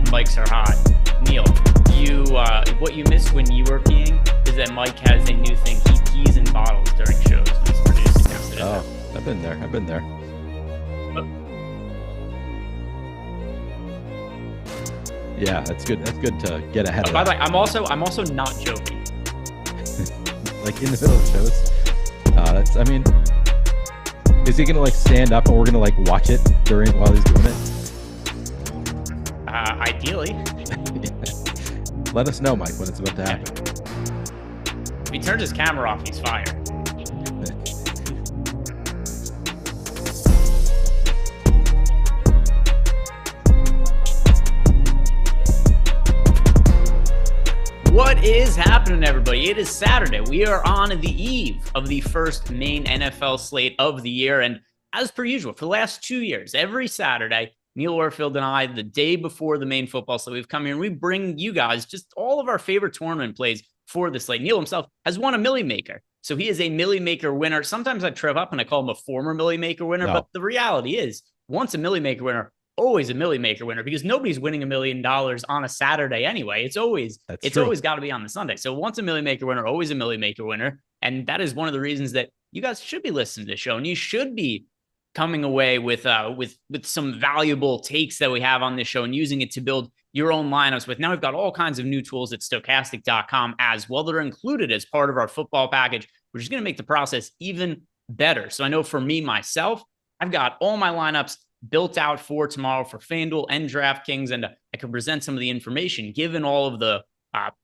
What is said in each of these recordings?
mics are hot. Neil, what you missed when you were peeing is that Mike has a new thing. He pees in bottles during shows. He's producing yesterday. Oh, I've been there. Yeah, that's good. That's good to get ahead of. By the way, I'm also not joking. Like in the middle of shows. Is he gonna like stand up and we're gonna like watch it while he's doing it? Ideally. Let us know, Mike, when it's about to happen. If he turns his camera off, he's fired. What is happening, everybody? It is Saturday. We are on the eve of the first main NFL slate of the year. And as per usual, for the last 2 years, every Saturday, Neil Orfield and I, the day before the main football slate, we've come here and we bring you guys just all of our favorite tournament plays for the slate. Neil himself has won a Millie Maker. So he is a Millie Maker winner. Sometimes I trip up and I call him a former Millie Maker winner. No. But the reality is, once a Millie Maker winner, always a Millie Maker winner, because nobody's winning $1 million on a Saturday anyway. It's always got to be on the Sunday. So once a Millie Maker winner, always a Millie Maker winner. And that is one of the reasons that you guys should be listening to the show, and you should be coming away with some valuable takes that we have on this show and using it to build your own lineups with. Now we've got all kinds of new tools at stochastic.com as well that are included as part of our football package, which is going to make the process even better. So I know for me, myself, I've got all my lineups built out for tomorrow for FanDuel and DraftKings, and I can present some of the information given all of the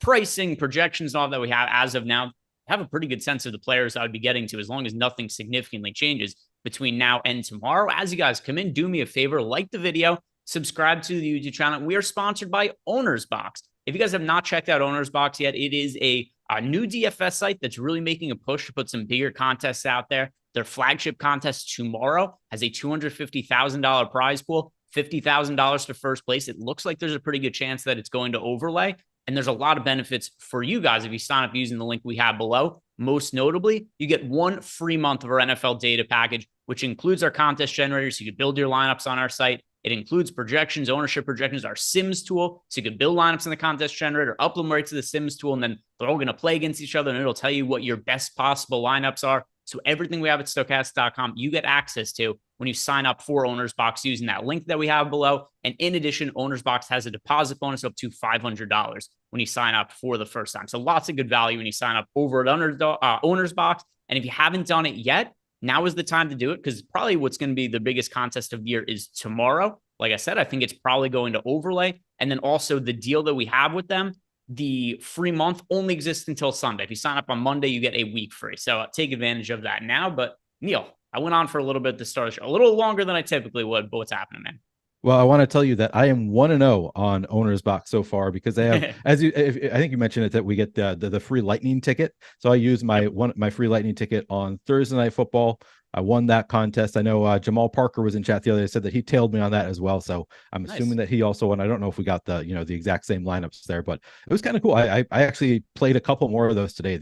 pricing, projections, and all that we have as of now. I have a pretty good sense of the players I would be getting to as long as nothing significantly changes between now and tomorrow. As you guys come in, do me a favor, like the video, subscribe to the YouTube channel. We are sponsored by Owner's Box. If you guys have not checked out Owner's Box yet, it is a new DFS site that's really making a push to put some bigger contests out there. Their flagship contest tomorrow has a $250,000 prize pool, $50,000 to first place. It looks like there's a pretty good chance that it's going to overlay. And there's a lot of benefits for you guys if you sign up using the link we have below. Most notably, you get 1 free month of our NFL data package, which includes our contest generator, so you can build your lineups on our site. It includes projections, ownership projections, our Sims tool, so you can build lineups in the contest generator, upload them right to the Sims tool, and then they're all going to play against each other, and it'll tell you what your best possible lineups are. So everything we have at stochastic.com, you get access to when you sign up for Owner's Box using that link that we have below. And in addition, Owner's Box has a deposit bonus up to $500 when you sign up for the first time. So lots of good value when you sign up over at Owner's Box. And if you haven't done it yet, now is the time to do it, because probably what's going to be the biggest contest of the year is tomorrow. Like I said, I think it's probably going to overlay. And then also the deal that we have with them, the free month only exists until Sunday. If you sign up on Monday, you get a week free. So take advantage of that now. But Neil, I went on for a little bit at the start of the show, a little longer than I typically would, but what's happening, man? Well, I want to tell you that I am 1-0 on Owner's Box so far, because they have, I think you mentioned it, that we get the free lightning ticket. So I use my free lightning ticket on Thursday Night Football. I won that contest. I know Jamal Parker was in chat the other day, said that he tailed me on that as well. So I'm assuming that he also won. I don't know if we got the exact same lineups there, but it was kind of cool. I actually played a couple more of those today.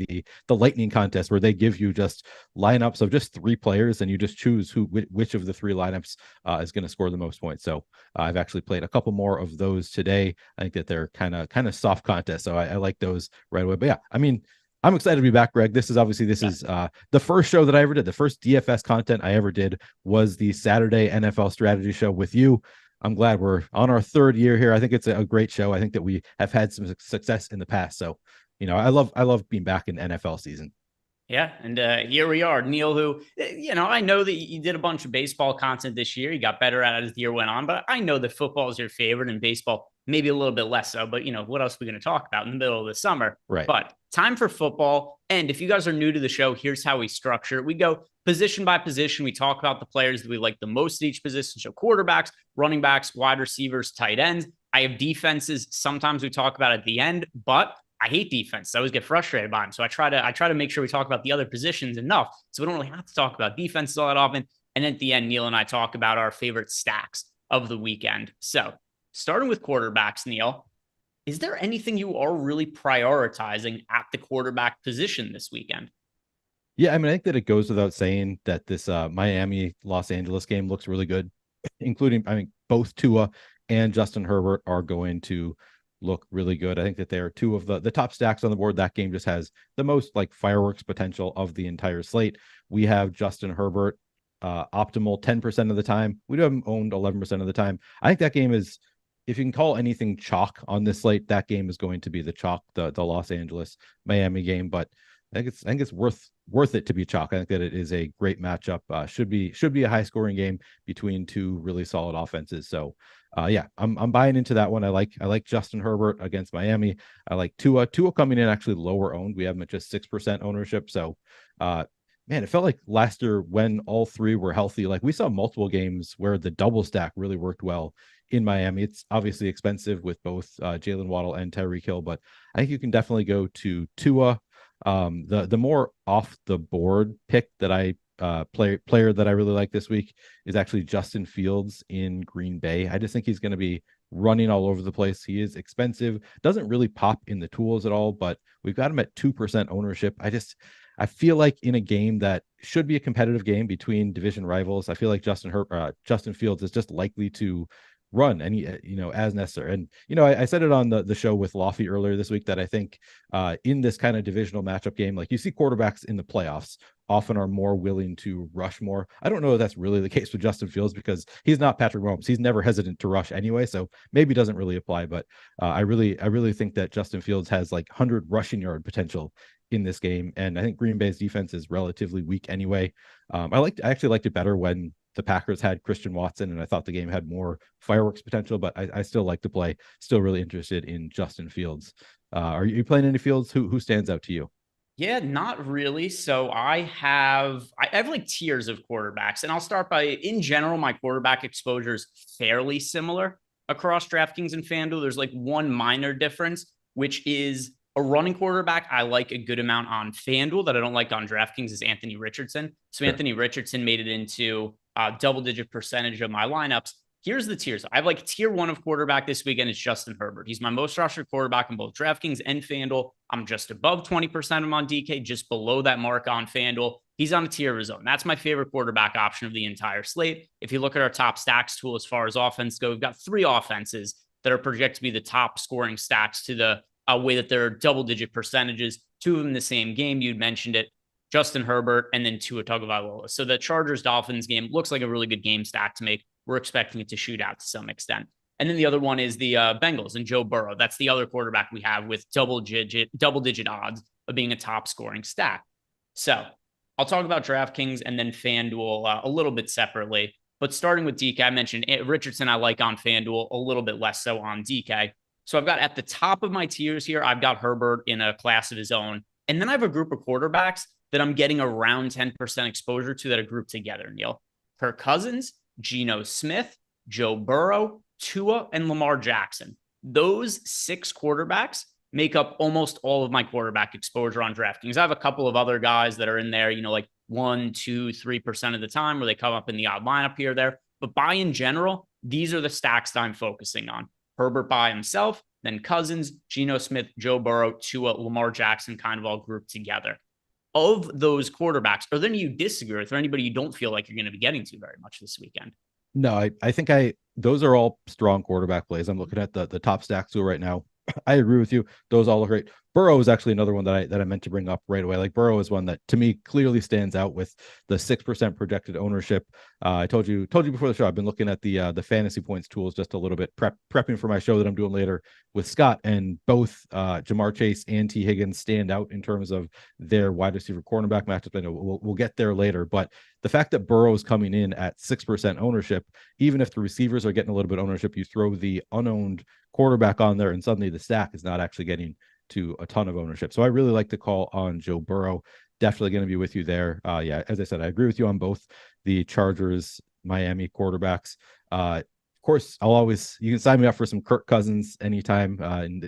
The lightning contest, where they give you just lineups of just 3 players, and you just choose which of the 3 lineups is going to score the most points. So I've actually played a couple more of those today. I think that they're kind of soft contests, so I like those right away. But yeah, I mean, I'm excited to be back, Greg. This is the first show that I ever did. The first DFS content I ever did was the Saturday NFL strategy show with you. I'm glad we're on our 3rd year here. I think it's a great show. I think that we have had some success in the past. So, I love being back in NFL season. Yeah, and here we are, Neil, who, I know that you did a bunch of baseball content this year. You got better at it as the year went on, but I know that football is your favorite and baseball maybe a little bit less so. But, what else are we going to talk about in the middle of the summer? Right. But time for football. And if you guys are new to the show, here's how we structure it. We go position by position. We talk about the players that we like the most at each position. So quarterbacks, running backs, wide receivers, tight ends. I have defenses. Sometimes we talk about at the end, but I hate defense. I always get frustrated by them. So I try to make sure we talk about the other positions enough, so we don't really have to talk about defenses all that often. And at the end, Neil and I talk about our favorite stacks of the weekend. So starting with quarterbacks, Neil, is there anything you are really prioritizing at the quarterback position this weekend? Yeah, I mean, I think that it goes without saying that this Miami-Los Angeles game looks really good, including, I mean, both Tua and Justin Herbert are going to look really good. I think that they are two of the top stacks on the board. That game just has the most like fireworks potential of the entire slate. We have Justin Herbert optimal 10% of the time. We do have him owned 11% of the time. I think that game is, if you can call anything chalk on this slate, that game is going to be the chalk, the Los Angeles Miami game. But I think it's worth it to be chalk. I think that it is a great matchup. Should be a high scoring game between two really solid offenses. So yeah, I'm buying into that one. I like Justin Herbert against Miami. I like Tua coming in actually lower owned. We have him at just 6% ownership. So man, it felt like last year when all three were healthy, like we saw multiple games where the double stack really worked well in Miami. It's obviously expensive with both Jalen Waddle and Tyreek Hill, but I think you can definitely go to Tua. The more off the board pick that I player that I really like this week is actually Justin Fields in Green Bay. I just think he's going to be running all over the place. He is expensive, doesn't really pop in the tools at all, but we've got him at 2% ownership. I feel like in a game that should be a competitive game between division rivals, I feel like Justin Fields is just likely to run any as necessary. And I said it on the show with Lofty earlier this week that I think in this kind of divisional matchup game, like you see quarterbacks in the playoffs often are more willing to rush more. I don't know if that's really the case with Justin Fields because he's not Patrick Mahomes. He's never hesitant to rush anyway, so maybe doesn't really apply. But I really think that Justin Fields has like 100 rushing yard potential in this game, and I think Green Bay's defense is relatively weak anyway. I actually liked it better when the Packers had Christian Watson, and I thought the game had more fireworks potential, but I still like to play. Still really interested in Justin Fields. Are you playing any Fields? Who stands out to you? Yeah, not really. So I have like tiers of quarterbacks, and I'll start by, in general, my quarterback exposure is fairly similar across DraftKings and FanDuel. There's like one minor difference, which is a running quarterback I like a good amount on FanDuel that I don't like on DraftKings is Anthony Richardson. So Sure. Anthony Richardson made it into a double-digit percentage of my lineups. Here's the tiers. I have like tier one of quarterback this weekend. It's Justin Herbert. He's my most rostered quarterback on both DraftKings and FanDuel. I'm just above 20% of him on DK, just below that mark on FanDuel. He's on a tier of his own. That's my favorite quarterback option of the entire slate. If you look at our top stacks tool as far as offense go, we've got three offenses that are projected to be the top scoring stacks to the way that they're double-digit percentages. Two of them in the same game. You'd mentioned it. Justin Herbert and then Tua Tagovailoa. So the Chargers-Dolphins game looks like a really good game stack to make. We're expecting it to shoot out to some extent. And then the other one is the Bengals and Joe Burrow. That's the other quarterback we have with double-digit odds of being a top-scoring stack. So I'll talk about DraftKings and then FanDuel a little bit separately. But starting with DK, I mentioned Richardson I like on FanDuel, a little bit less so on DK. So I've got at the top of my tiers here, I've got Herbert in a class of his own. And then I have a group of quarterbacks that I'm getting around 10% exposure to that are grouped together, Neil. Kirk Cousins, Geno Smith, Joe Burrow, Tua, and Lamar Jackson. Those six quarterbacks make up almost all of my quarterback exposure on DraftKings. I have a couple of other guys that are in there, like 1, 2, 3% of the time where they come up in the odd lineup here or there. But by in general, these are the stacks that I'm focusing on. Herbert by himself, then Cousins, Geno Smith, Joe Burrow, Tua, Lamar Jackson, kind of all grouped together. Of those quarterbacks, are there any you disagree with, or anybody you don't feel like you're going to be getting to very much this weekend? No, I think those are all strong quarterback plays. I'm looking at the top stacks tool right now. I agree with you. Those all look great. Burrow is actually another one that I meant to bring up right away. Like Burrow is one that to me clearly stands out with the 6% projected ownership. I told you before the show, I've been looking at the fantasy points tools just a little bit, prepping for my show that I'm doing later with Scott, and both Jamar Chase and T Higgins stand out in terms of their wide receiver cornerback matchup. I know we'll get there later, but the fact that Burrow is coming in at 6% ownership, even if the receivers are getting a little bit of ownership, you throw the unowned quarterback on there and suddenly the stack is not actually getting to a ton of ownership. So I really like to call on Joe Burrow. Definitely going to be with you there. Yeah, as I said, I agree with you on both the Chargers, Miami quarterbacks. Of course, you can sign me up for some Kirk Cousins anytime.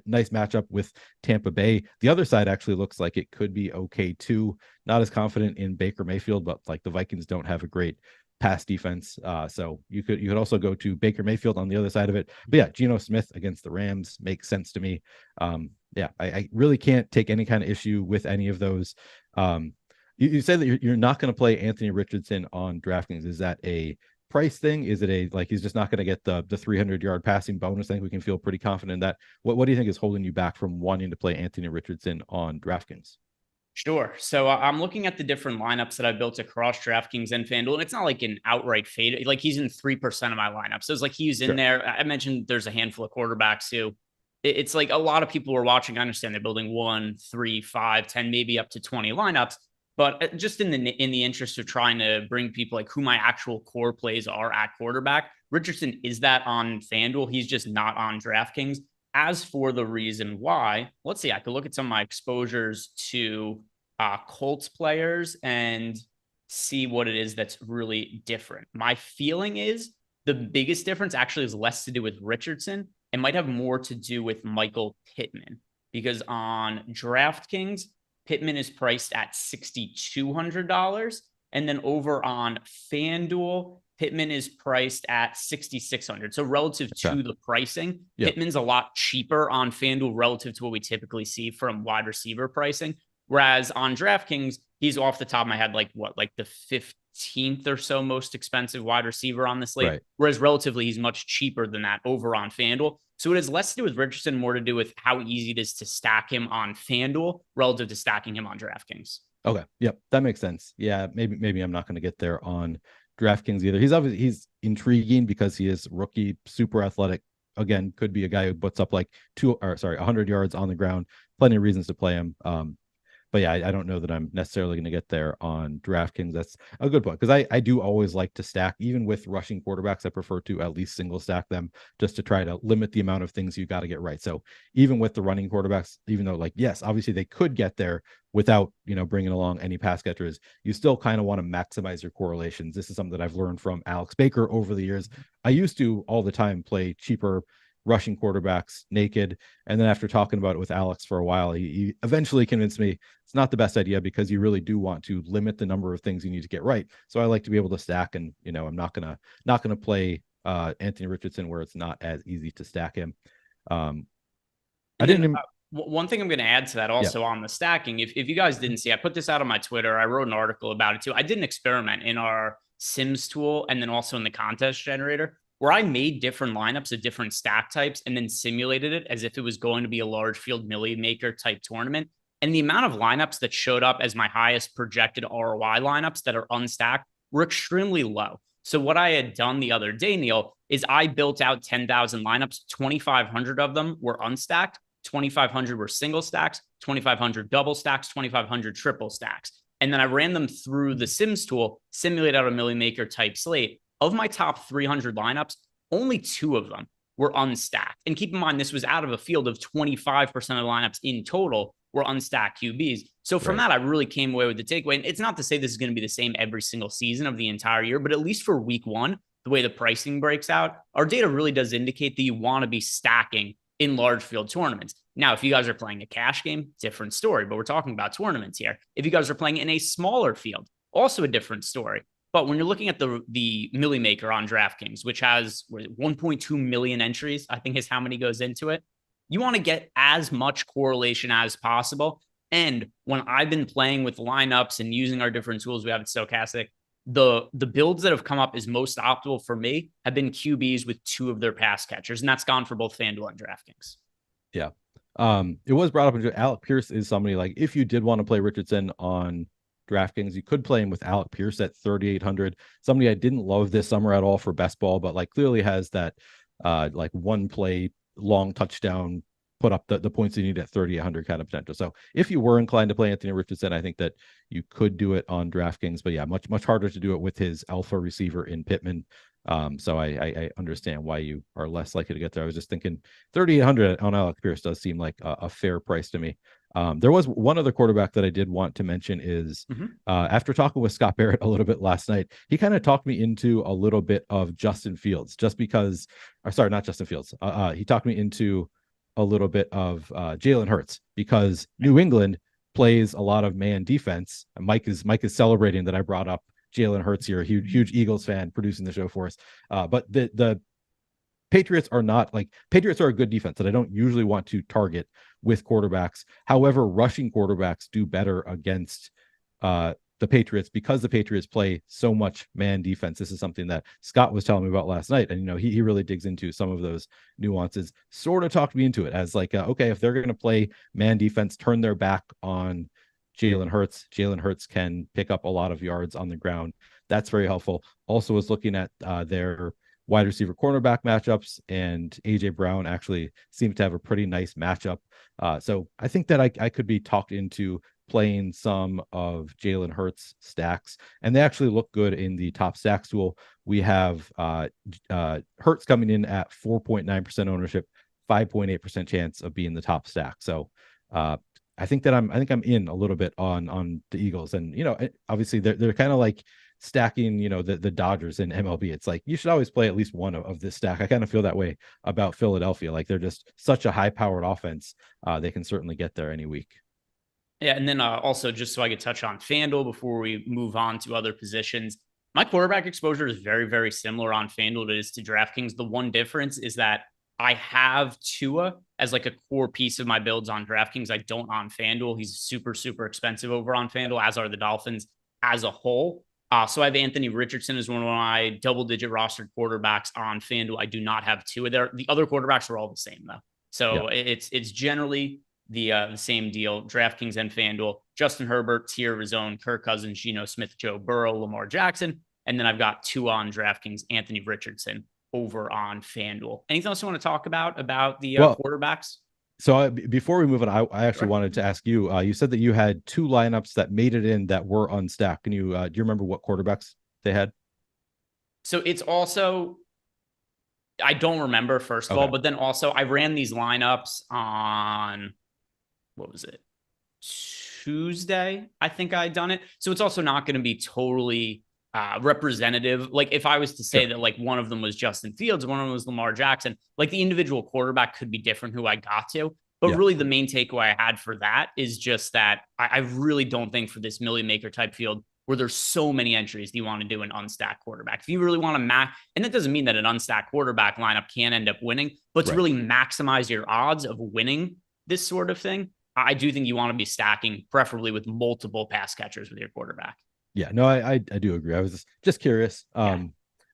Nice matchup with Tampa Bay. The other side actually looks like it could be okay too. Not as confident in Baker Mayfield, but like the Vikings don't have a great pass defense. So you could also go to Baker Mayfield on the other side of it. But yeah, Geno Smith against the Rams makes sense to me. Yeah, I really can't take any kind of issue with any of those. You say that you're not going to play Anthony Richardson on DraftKings. Is that a price thing? Is it a like he's just not going to get the 300-yard passing bonus? I think we can feel pretty confident in that. What do you think is holding you back from wanting to play Anthony Richardson on DraftKings? Sure. So I'm looking at the different lineups that I built across DraftKings and FanDuel, and it's not like an outright fade. Like he's in 3% of my lineup. So it's like he's in there. I mentioned there's a handful of quarterbacks who it's like a lot of people are watching. I understand they're building 1, 3, 5, 10, maybe up to 20 lineups. But just in the interest of trying to bring people like who my actual core plays are at quarterback, Richardson is that on FanDuel. He's just not on DraftKings. As for the reason why, let's see, I could look at some of my exposures to Colts players and see what it is that's really different. My feeling is the biggest difference actually is less to do with Richardson and might have more to do with Michael Pittman, because on DraftKings, Pittman is priced at $6,200. And then over on FanDuel, Pittman is priced at $6,600. So relative to the pricing, Pittman's a lot cheaper on FanDuel relative to what we typically see from wide receiver pricing. Whereas on DraftKings, he's off the top of my head, like the 15th or so most expensive wide receiver on the slate. Right. Whereas relatively, he's much cheaper than that over on FanDuel. So it has less to do with Richardson, more to do with how easy it is to stack him on FanDuel relative to stacking him on DraftKings. Okay. Yep. That makes sense. Yeah. Maybe I'm not going to get there on DraftKings either. He's intriguing because he is rookie, super athletic. Again, could be a guy who puts up like 100 yards on the ground. Plenty of reasons to play him. But yeah, I don't know that I'm necessarily going to get there on DraftKings. That's a good point, because I do always like to stack, even with rushing quarterbacks. I prefer to at least single stack them just to try to limit the amount of things you got to get right. So even with the running quarterbacks, even though like, yes, obviously they could get there without, bringing along any pass catchers, you still kind of want to maximize your correlations. This is something that I've learned from Alex Baker over the years. I used to all the time play cheaper rushing quarterbacks naked. And then after talking about it with Alex for a while, he eventually convinced me it's not the best idea, because you really do want to limit the number of things you need to get right. So I like to be able to stack, and I'm not gonna play Anthony Richardson where it's not as easy to stack him. One thing I'm going to add to that also on the stacking, if you guys didn't see, I put this out on my Twitter. I wrote an article about it too. I did an experiment in our Sims tool and then also in the contest generator, where I made different lineups of different stack types and then simulated it as if it was going to be a large field milli maker type tournament. And the amount of lineups that showed up as my highest projected ROI lineups that are unstacked were extremely low. So what I had done the other day, Neil, is I built out 10,000 lineups. 2,500 of them were unstacked. 2,500 were single stacks, 2,500 double stacks, 2,500 triple stacks. And then I ran them through the Sims tool, simulate out a milli maker type slate. Of my top 300 lineups, only 2 of them were unstacked. And keep in mind, this was out of a field of 25% of the lineups in total were unstacked QBs. So from that, I really came away with the takeaway. And it's not to say this is going to be the same every single season of the entire year, but at least for week 1, the way the pricing breaks out, our data really does indicate that you want to be stacking in large field tournaments. Now, if you guys are playing a cash game, different story, but we're talking about tournaments here. If you guys are playing in a smaller field, also a different story. But when you're looking at the milli maker on DraftKings, which has 1.2 million entries, I think is how many goes into it, you want to get as much correlation as possible. And when I've been playing with lineups and using our different tools we have at Stochastic, the builds that have come up as most optimal for me have been QBs with 2 of their pass catchers, and that's gone for both FanDuel and DraftKings. Yeah. It was brought up into Alec Pierce is somebody like, if you did want to play Richardson on DraftKings, you could play him with Alec Pierce at 3,800. Somebody I didn't love this summer at all for best ball, but like clearly has that like one play long touchdown, put up the points you need at 3,800 kind of potential. So if you were inclined to play Anthony Richardson, I think that you could do it on DraftKings, but yeah, much harder to do it with his alpha receiver in Pittman. So I understand why you are less likely to get there. I was just thinking 3,800 on Alec Pierce does seem like a fair price to me. There was one other quarterback that I did want to mention is after talking with Scott Barrett a little bit last night, he kind of talked me into a little bit of Justin Fields, just because, or sorry, not Justin Fields. He talked me into a little bit of Jalen Hurts, because New England plays a lot of man defense. And Mike is celebrating that I brought up Jalen Hurts here, a huge Eagles fan producing the show for us. But the Patriots are not like, Patriots are a good defense that I don't usually want to target with quarterbacks. However, rushing quarterbacks do better against the Patriots, because the Patriots play so much man defense. This is something that Scott was telling me about last night. And, he really digs into some of those nuances, sort of talked me into it as like, okay, if they're going to play man defense, turn their back on Jalen Hurts. Jalen Hurts can pick up a lot of yards on the ground. That's very helpful. Also was looking at their wide receiver cornerback matchups, and AJ Brown actually seems to have a pretty nice matchup. So I think that I could be talked into playing some of Jalen Hurts stacks, and they actually look good in the top stacks tool. We have Hurts coming in at 4.9% ownership, 5.8% chance of being the top stack. So I think I'm in a little bit on the Eagles, and obviously they're kind of like stacking the Dodgers in MLB. It's like you should always play at least one of this stack. I kind of feel that way about Philadelphia. Like they're just such a high powered offense. They can certainly get there any week. Yeah, and then also just so I could touch on FanDuel before we move on to other positions, my quarterback exposure is very, very similar on FanDuel to it is to DraftKings. The one difference is that I have Tua as like a core piece of my builds on DraftKings. I don't on FanDuel. He's super, super expensive over on FanDuel, as are the Dolphins as a whole. So I have Anthony Richardson as one of my double-digit rostered quarterbacks on FanDuel. I do not have Tua there. The other quarterbacks are all the same, though. So it's generally the same deal. DraftKings and FanDuel. Justin Herbert, tier of his own. Kirk Cousins, Geno Smith, Joe Burrow, Lamar Jackson. And then I've got Tua on DraftKings, Anthony Richardson over on FanDuel. Anything else you want to talk about the quarterbacks? So before we move on, I actually wanted to ask you, you said that you had two lineups that made it in that were unstacked. Can you, do you remember what quarterbacks they had? So it's also, I don't remember first of all, but then also I ran these lineups on, what was it? Tuesday, I think I had done it. So it's also not going to be totally representative. Like if I was to say that like one of them was Justin Fields, one of them was Lamar Jackson, like the individual quarterback could be different who I got to. But really the main takeaway I had for that is just that I really don't think for this million maker type field where there's so many entries, do you want to do an unstacked quarterback? If you really want to and that doesn't mean that an unstacked quarterback lineup can end up winning, but to really maximize your odds of winning this sort of thing, I do think you want to be stacking, preferably with multiple pass catchers with your quarterback. Yeah, no, I do agree. I was just curious.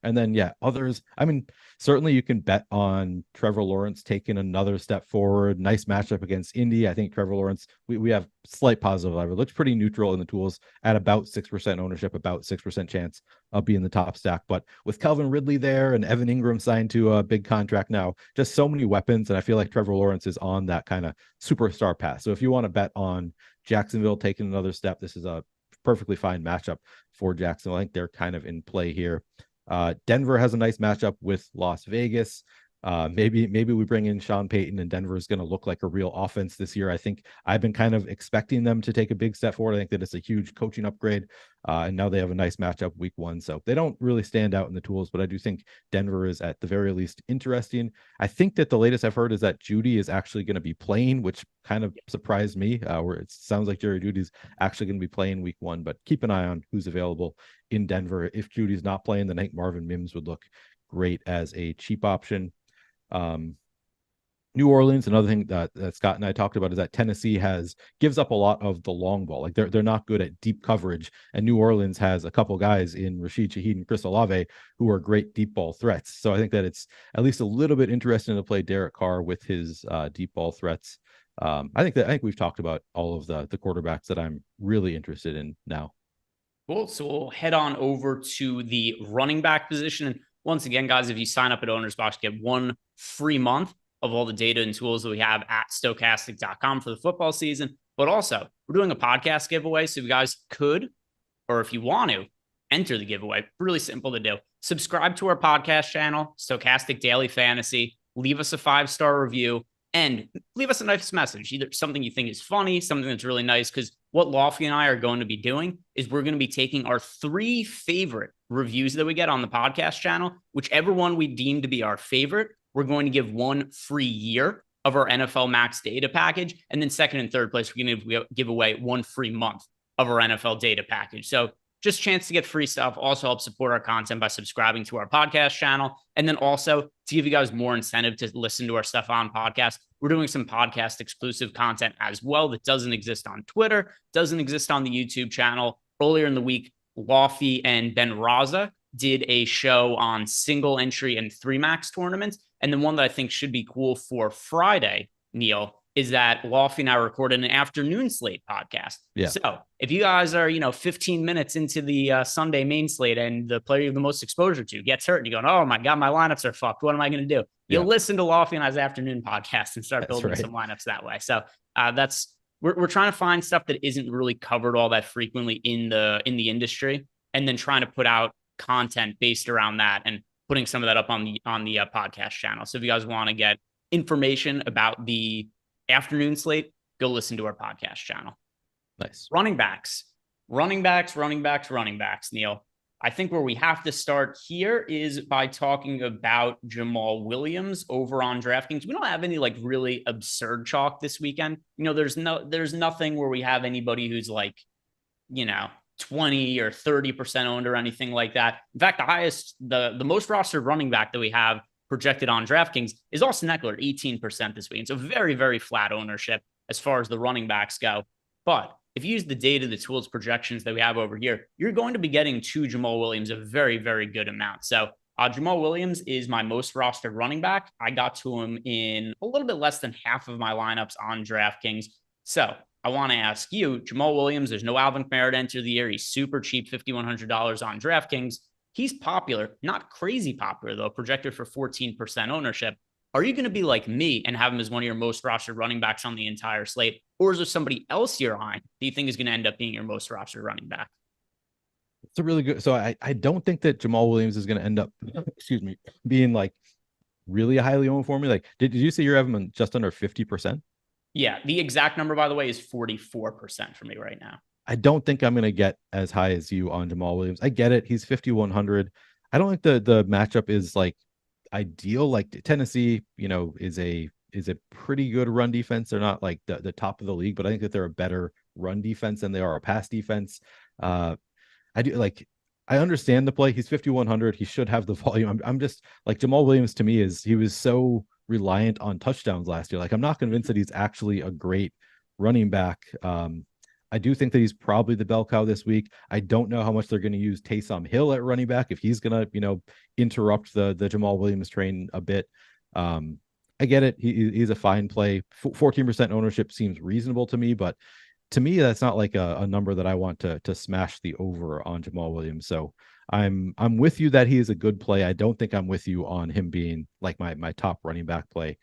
And then, others. I mean, certainly you can bet on Trevor Lawrence taking another step forward. Nice matchup against Indy. I think Trevor Lawrence, we have slight positive leverage. Looks pretty neutral in the tools at about 6% ownership, about 6% chance of being the top stack. But with Calvin Ridley there and Evan Ingram signed to a big contract now, just so many weapons. And I feel like Trevor Lawrence is on that kind of superstar path. So if you want to bet on Jacksonville taking another step, this is a perfectly fine matchup for Jacksonville. I think they're kind of in play here. Denver has a nice matchup with Las Vegas. Maybe we bring in Sean Payton and Denver is going to look like a real offense this year. I think I've been kind of expecting them to take a big step forward. I think that it's a huge coaching upgrade. And now they have a nice matchup week 1. So they don't really stand out in the tools, but I do think Denver is at the very least interesting. I think that the latest I've heard is that Judy is actually going to be playing, which kind of surprised me, where it sounds like Jerry Judy's actually going to be playing week 1, but keep an eye on who's available in Denver. If Judy's not playing, then I think Marvin Mims would look great as a cheap option. New Orleans, another thing that Scott and I talked about is that Tennessee gives up a lot of the long ball. Like they're not good at deep coverage, and New Orleans has a couple guys in Rashid Shaheed and Chris Olave who are great deep ball threats. So I think that it's at least a little bit interesting to play Derek Carr with his deep ball threats. I think we've talked about all of the quarterbacks that I'm really interested in now. Cool. So we'll head on over to the running back position. And once again, guys, if you sign up at Owner's Box, get 1 free month of all the data and tools that we have at Stokastic.com for the football season. But also, we're doing a podcast giveaway. So if you guys could, or if you want to, enter the giveaway. Really simple to do. Subscribe to our podcast channel, Stokastic Daily Fantasy. Leave us a 5-star review and leave us a nice message. Either something you think is funny, something that's really nice. Because what Lofty and I are going to be doing is we're going to be taking our 3 favorite reviews that we get on the podcast channel, whichever one we deem to be our favorite, we're going to give 1 free year of our NFL Max data package. And then second and third place, we're going to give away 1 free month of our NFL data package. So just a chance to get free stuff. Also help support our content by subscribing to our podcast channel. And then also to give you guys more incentive to listen to our stuff on podcast, we're doing some podcast exclusive content as well that doesn't exist on Twitter, doesn't exist on the YouTube channel, earlier in the week, Lofty and Ben Raza did a show on single entry and 3-max tournaments. And the one that I think should be cool for Friday, Neil, is that Lofty and I recorded an afternoon slate podcast. Yeah. So if you guys are, 15 minutes into the Sunday main slate and the player you have the most exposure to gets hurt and you're going, oh my God, my lineups are fucked. What am I going to do? You'll listen to Lofty and I's afternoon podcast and start building some lineups that way. So we're trying to find stuff that isn't really covered all that frequently in the industry, and then trying to put out content based around that and putting some of that up on the podcast channel. So if you guys want to get information about the afternoon slate, go listen to our podcast channel. Nice. Running backs, Neil. I think where we have to start here is by talking about Jamal Williams over on DraftKings. We don't have any like really absurd chalk this weekend. There's nothing where we have anybody who's like, 20 or 30% owned or anything like that. In fact, the most rostered running back that we have projected on DraftKings is Austin Eckler, 18% this week. And so very, very flat ownership as far as the running backs go. But if you use the data, the tools, projections that we have over here, you're going to be getting to Jamal Williams a very, very good amount. So Jamal Williams is my most rostered running back. I got to him in a little bit less than half of my lineups on DraftKings. So I want to ask you, Jamal Williams, there's no Alvin Kamara to enter the year. He's super cheap, $5,100 on DraftKings. He's popular, not crazy popular though, projected for 14% ownership. Are you going to be like me and have him as one of your most rostered running backs on the entire slate? Or is there somebody else you're eyeing that you think is going to end up being your most rostered running back? It's a really good. So I don't think that Jamal Williams is going to end up, being like really highly owned for me. Like, did you say you're having him just under 50%? Yeah. The exact number, by the way, is 44% for me right now. I don't think I'm going to get as high as you on Jamal Williams. I get it. He's 5,100. I don't think the matchup is like ideal. Like Tennessee, is a pretty good run defense. They're not like the top of the league, but I think that they're a better run defense than they are a pass defense. I understand the play. He's 5,100. He should have the volume. I'm just like Jamal Williams to me he was so reliant on touchdowns last year. Like I'm not convinced that he's actually a great running back. I do think that he's probably the bell cow this week. I don't know how much they're going to use Taysom Hill at running back, if he's going to, interrupt the Jamal Williams train a bit. I get it. He's a fine play. 14% ownership seems reasonable to me, but to me, that's not like a number that I want to smash the over on Jamal Williams. So I'm with you that he is a good play. I don't think I'm with you on him being like my top running back play.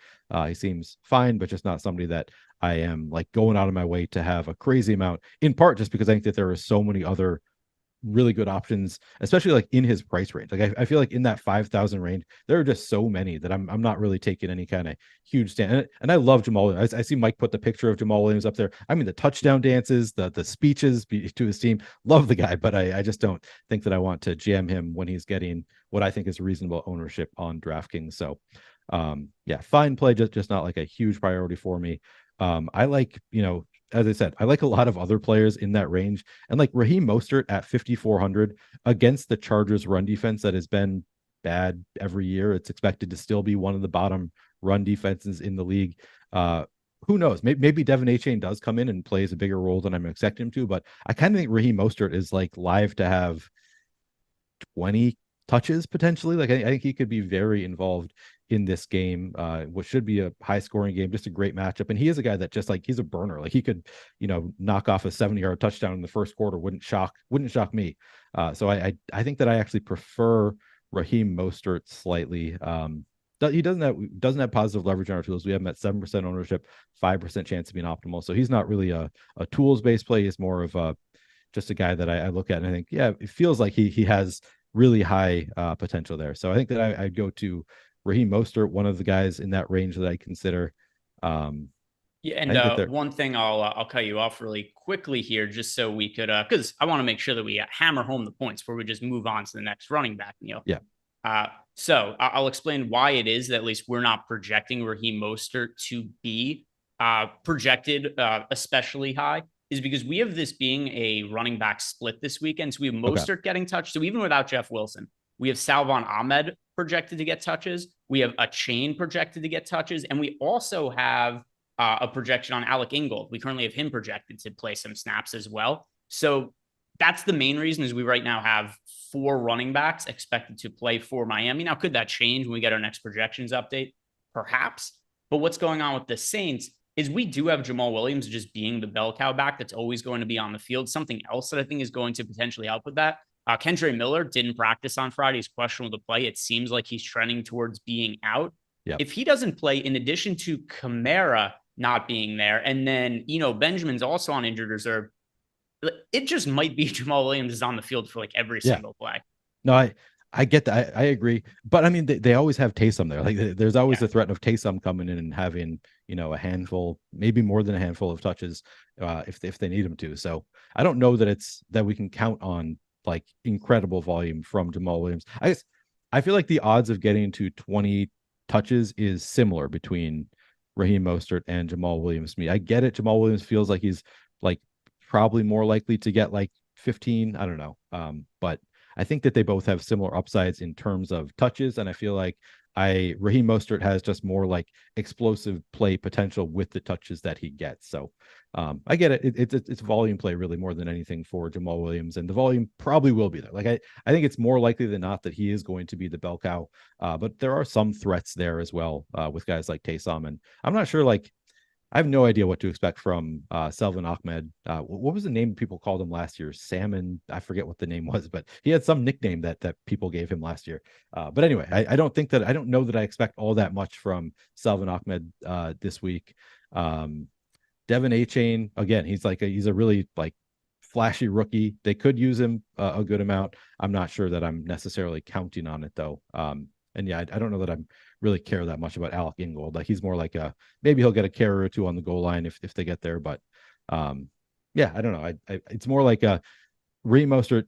He seems fine, but just not somebody that I am like going out of my way to have a crazy amount, in part just because I think that there are so many other really good options, especially like in his price range. Like I feel like in that 5,000 range, there are just so many that I'm not really taking any kind of huge stand. And I love Jamal Williams. I see Mike put the picture of Jamal Williams up there. I mean, the touchdown dances, the speeches to his team, love the guy, but I just don't think that I want to jam him when he's getting what I think is reasonable ownership on DraftKings. So fine play, just not like a huge priority for me. I like, as I said, I like a lot of other players in that range, and like Raheem Mostert at 5,400 against the Chargers run defense that has been bad every year. It's expected to still be one of the bottom run defenses in the league. Who knows? Maybe Devin Achane does come in and plays a bigger role than I'm expecting him to, but I kind of think Raheem Mostert is like live to have 20 touches potentially. Like I think he could be very involved in this game, which should be a high scoring game, just a great matchup. And he is a guy that just like, he's a burner. Like he could, knock off a 70-yard touchdown in the first quarter. Wouldn't shock me. So I think that I actually prefer Raheem Mostert slightly. He doesn't have positive leverage on our tools. We have him at 7% ownership, 5% chance of being optimal. So he's not really a tools based play. He's more of just a guy that I look at and I think, yeah, it feels like he has really high potential there. So I think that I'd go to Raheem Mostert, one of the guys in that range that I consider. One thing I'll cut you off really quickly here, just so we could, because I want to make sure that we hammer home the points before we just move on to the next running back, Neil. Yeah. So I'll explain why it is that at least we're not projecting Raheem Mostert to be projected especially high, is because we have this being a running back split this weekend. So we have Mostert getting touched. So even without Jeff Wilson, we have Salvon Ahmed projected to get touches. We have a chain projected to get touches. And we also have a projection on Alec Ingold. We currently have him projected to play some snaps as well. So that's the main reason is we right now have 4 running backs expected to play for Miami. Now, could that change when we get our next projections update? Perhaps. But what's going on with the Saints is we do have Jamal Williams just being the bell cow back that's always going to be on the field. Something else that I think is going to potentially help with that. Kendre Miller didn't practice on Friday. He's questionable to play. It seems like he's trending towards being out. Yep. If he doesn't play, in addition to Kamara not being there, and then, Benjamin's also on injured reserve, it just might be Jamal Williams is on the field for like every single play. No, I get that. I agree. But I mean, they always have Taysom there. Like there's always the threat of Taysom coming in and having, a handful, maybe more than a handful of touches if they need him to. So I don't know that we can count on like incredible volume from Jamal Williams. I feel like the odds of getting to 20 touches is similar between Raheem Mostert and Jamal Williams to me. I get it. Jamal Williams feels like he's like probably more likely to get like 15. I don't know. But I think that they both have similar upsides in terms of touches. And I feel like Raheem Mostert has just more like explosive play potential with the touches that he gets. So I get it. It's volume play really more than anything for Jamal Williams. And the volume probably will be there. Like I think it's more likely than not that he is going to be the bell cow. But there are some threats there as well with guys like Taysom. And I'm not sure, like, I have no idea what to expect from Salvon Ahmed. What was the name people called him last year? Salmon. I forget what the name was, but he had some nickname that people gave him last year. But anyway, I don't know that I expect all that much from Salvon Ahmed this week. Devin Achane, again, he's a really like flashy rookie. They could use him a good amount. I'm not sure that I'm necessarily counting on it though. And yeah, I don't know that I'm really care that much about Alec Ingold. Like he's more like maybe he'll get a carry or two on the goal line if they get there. But yeah, I don't know. It's more like Raheem Mostert.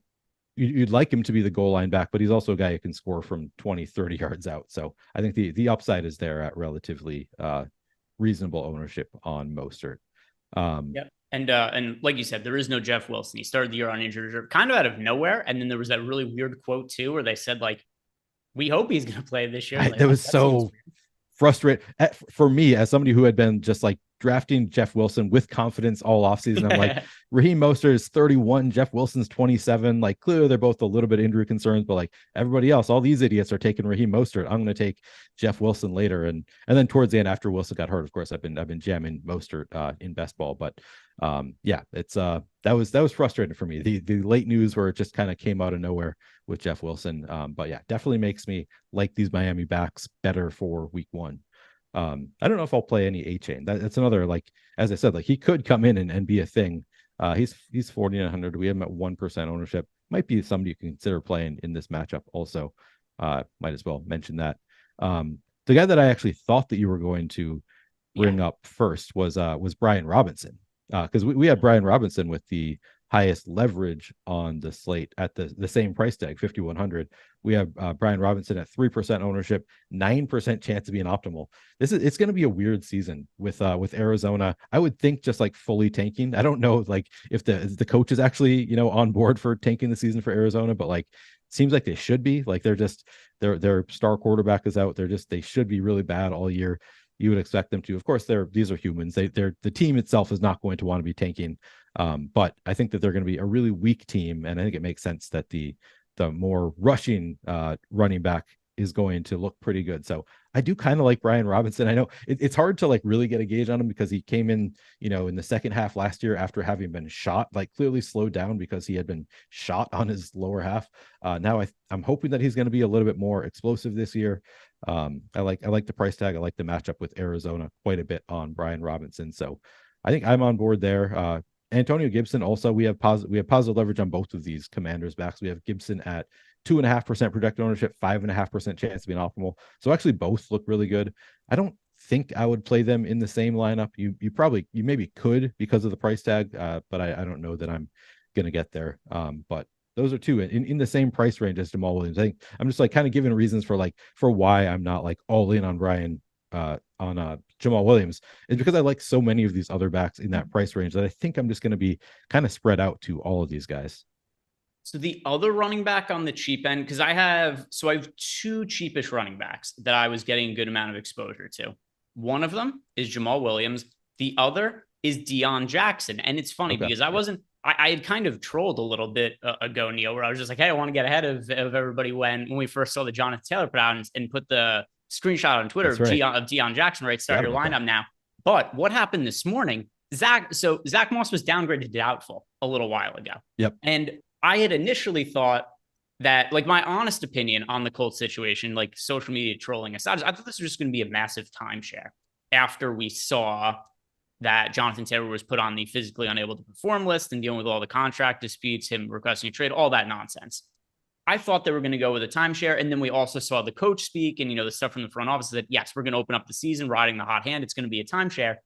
You'd like him to be the goal line back, but he's also a guy who can score from 20, 30 yards out. So I think the upside is there at relatively reasonable ownership on Mostert. Yeah. And like you said, there is no Jeff Wilson. He started the year on injured reserve, kind of out of nowhere. And then there was that really weird quote too, where they said like, we hope he's going to play this year. That was so frustrating for me as somebody who had been just like drafting Jeff Wilson with confidence all offseason. I'm like, Raheem Mostert is 31, Jeff Wilson's 27. Like clearly they're both a little bit injury concerns, but like everybody else, all these idiots are taking Raheem Mostert. I'm going to take Jeff Wilson later. And then towards the end, after Wilson got hurt, of course, I've been jamming Mostert in best ball. But yeah, it's that was frustrating for me. The late news where it just kind of came out of nowhere with Jeff Wilson. But yeah, definitely makes me like these Miami backs better for week 1. I don't know if I'll play any A-Chain. That's another, like, as I said, like he could come in and be a thing. He's 4,900. We have him at 1% ownership. Might be somebody you can consider playing in this matchup also. Might as well mention that. The guy that I actually thought that you were going to bring up first was Brian Robinson. Because we had Brian Robinson with the highest leverage on the slate at the same price tag, 5,100. We have Brian Robinson at 3% ownership, 9% chance of being optimal. It's going to be a weird season with Arizona. I would think just like fully tanking. I don't know like if the coach is actually on board for tanking the season for Arizona, but like seems like they should be. Like their star quarterback is out. They should be really bad all year. You would expect them to. Of course, these are humans. The team itself is not going to want to be tanking. But I think that they're going to be a really weak team, and I think it makes sense that the more rushing running back is going to look pretty good. So I do kind of like Brian Robinson. I know it's hard to like really get a gauge on him because he came in, in the second half last year after having been shot, like clearly slowed down because he had been shot on his lower half. Now I'm hoping that he's going to be a little bit more explosive this year. I like the price tag. I like the matchup with Arizona quite a bit on Brian Robinson. So I think I'm on board there. Antonio Gibson also, we have positive leverage on both of these Commanders backs. We have Gibson at 2.5% projected ownership, 5.5% chance to be an optimal. So actually both look really good. I don't think I would play them in the same lineup. You maybe could because of the price tag, but I don't know that I'm going to get there. But those are two in the same price range as Jamal Williams. I think I'm just like kind of giving reasons for why I'm not like all in on Jamal Williams is because I like so many of these other backs in that price range that I think I'm just going to be kind of spread out to all of these guys. So the other running back on the cheap end, because I have 2 cheapish running backs that I was getting a good amount of exposure to. One of them is Jamal Williams. The other is Deion Jackson. And it's funny because I wasn't I had kind of trolled a little bit ago, Neil, where I was just like, hey, I want to get ahead of everybody when we first saw the Jonathan Taylor put out and put the screenshot on Twitter That's right. of Deion Jackson, right? Start Forgot your about lineup that. now. But what happened this morning? Zach Moss was downgraded to doubtful a little while ago. Yep. And I had initially thought that, like, my honest opinion on the Colts situation, like social media trolling aside, I thought this was just going to be a massive timeshare after we saw that Jonathan Taylor was put on the physically unable to perform list and dealing with all the contract disputes, him requesting a trade, all that nonsense. I thought they were going to go with a timeshare. And then we also saw the coach speak and, the stuff from the front office that, yes, we're going to open up the season riding the hot hand. It's going to be a timeshare.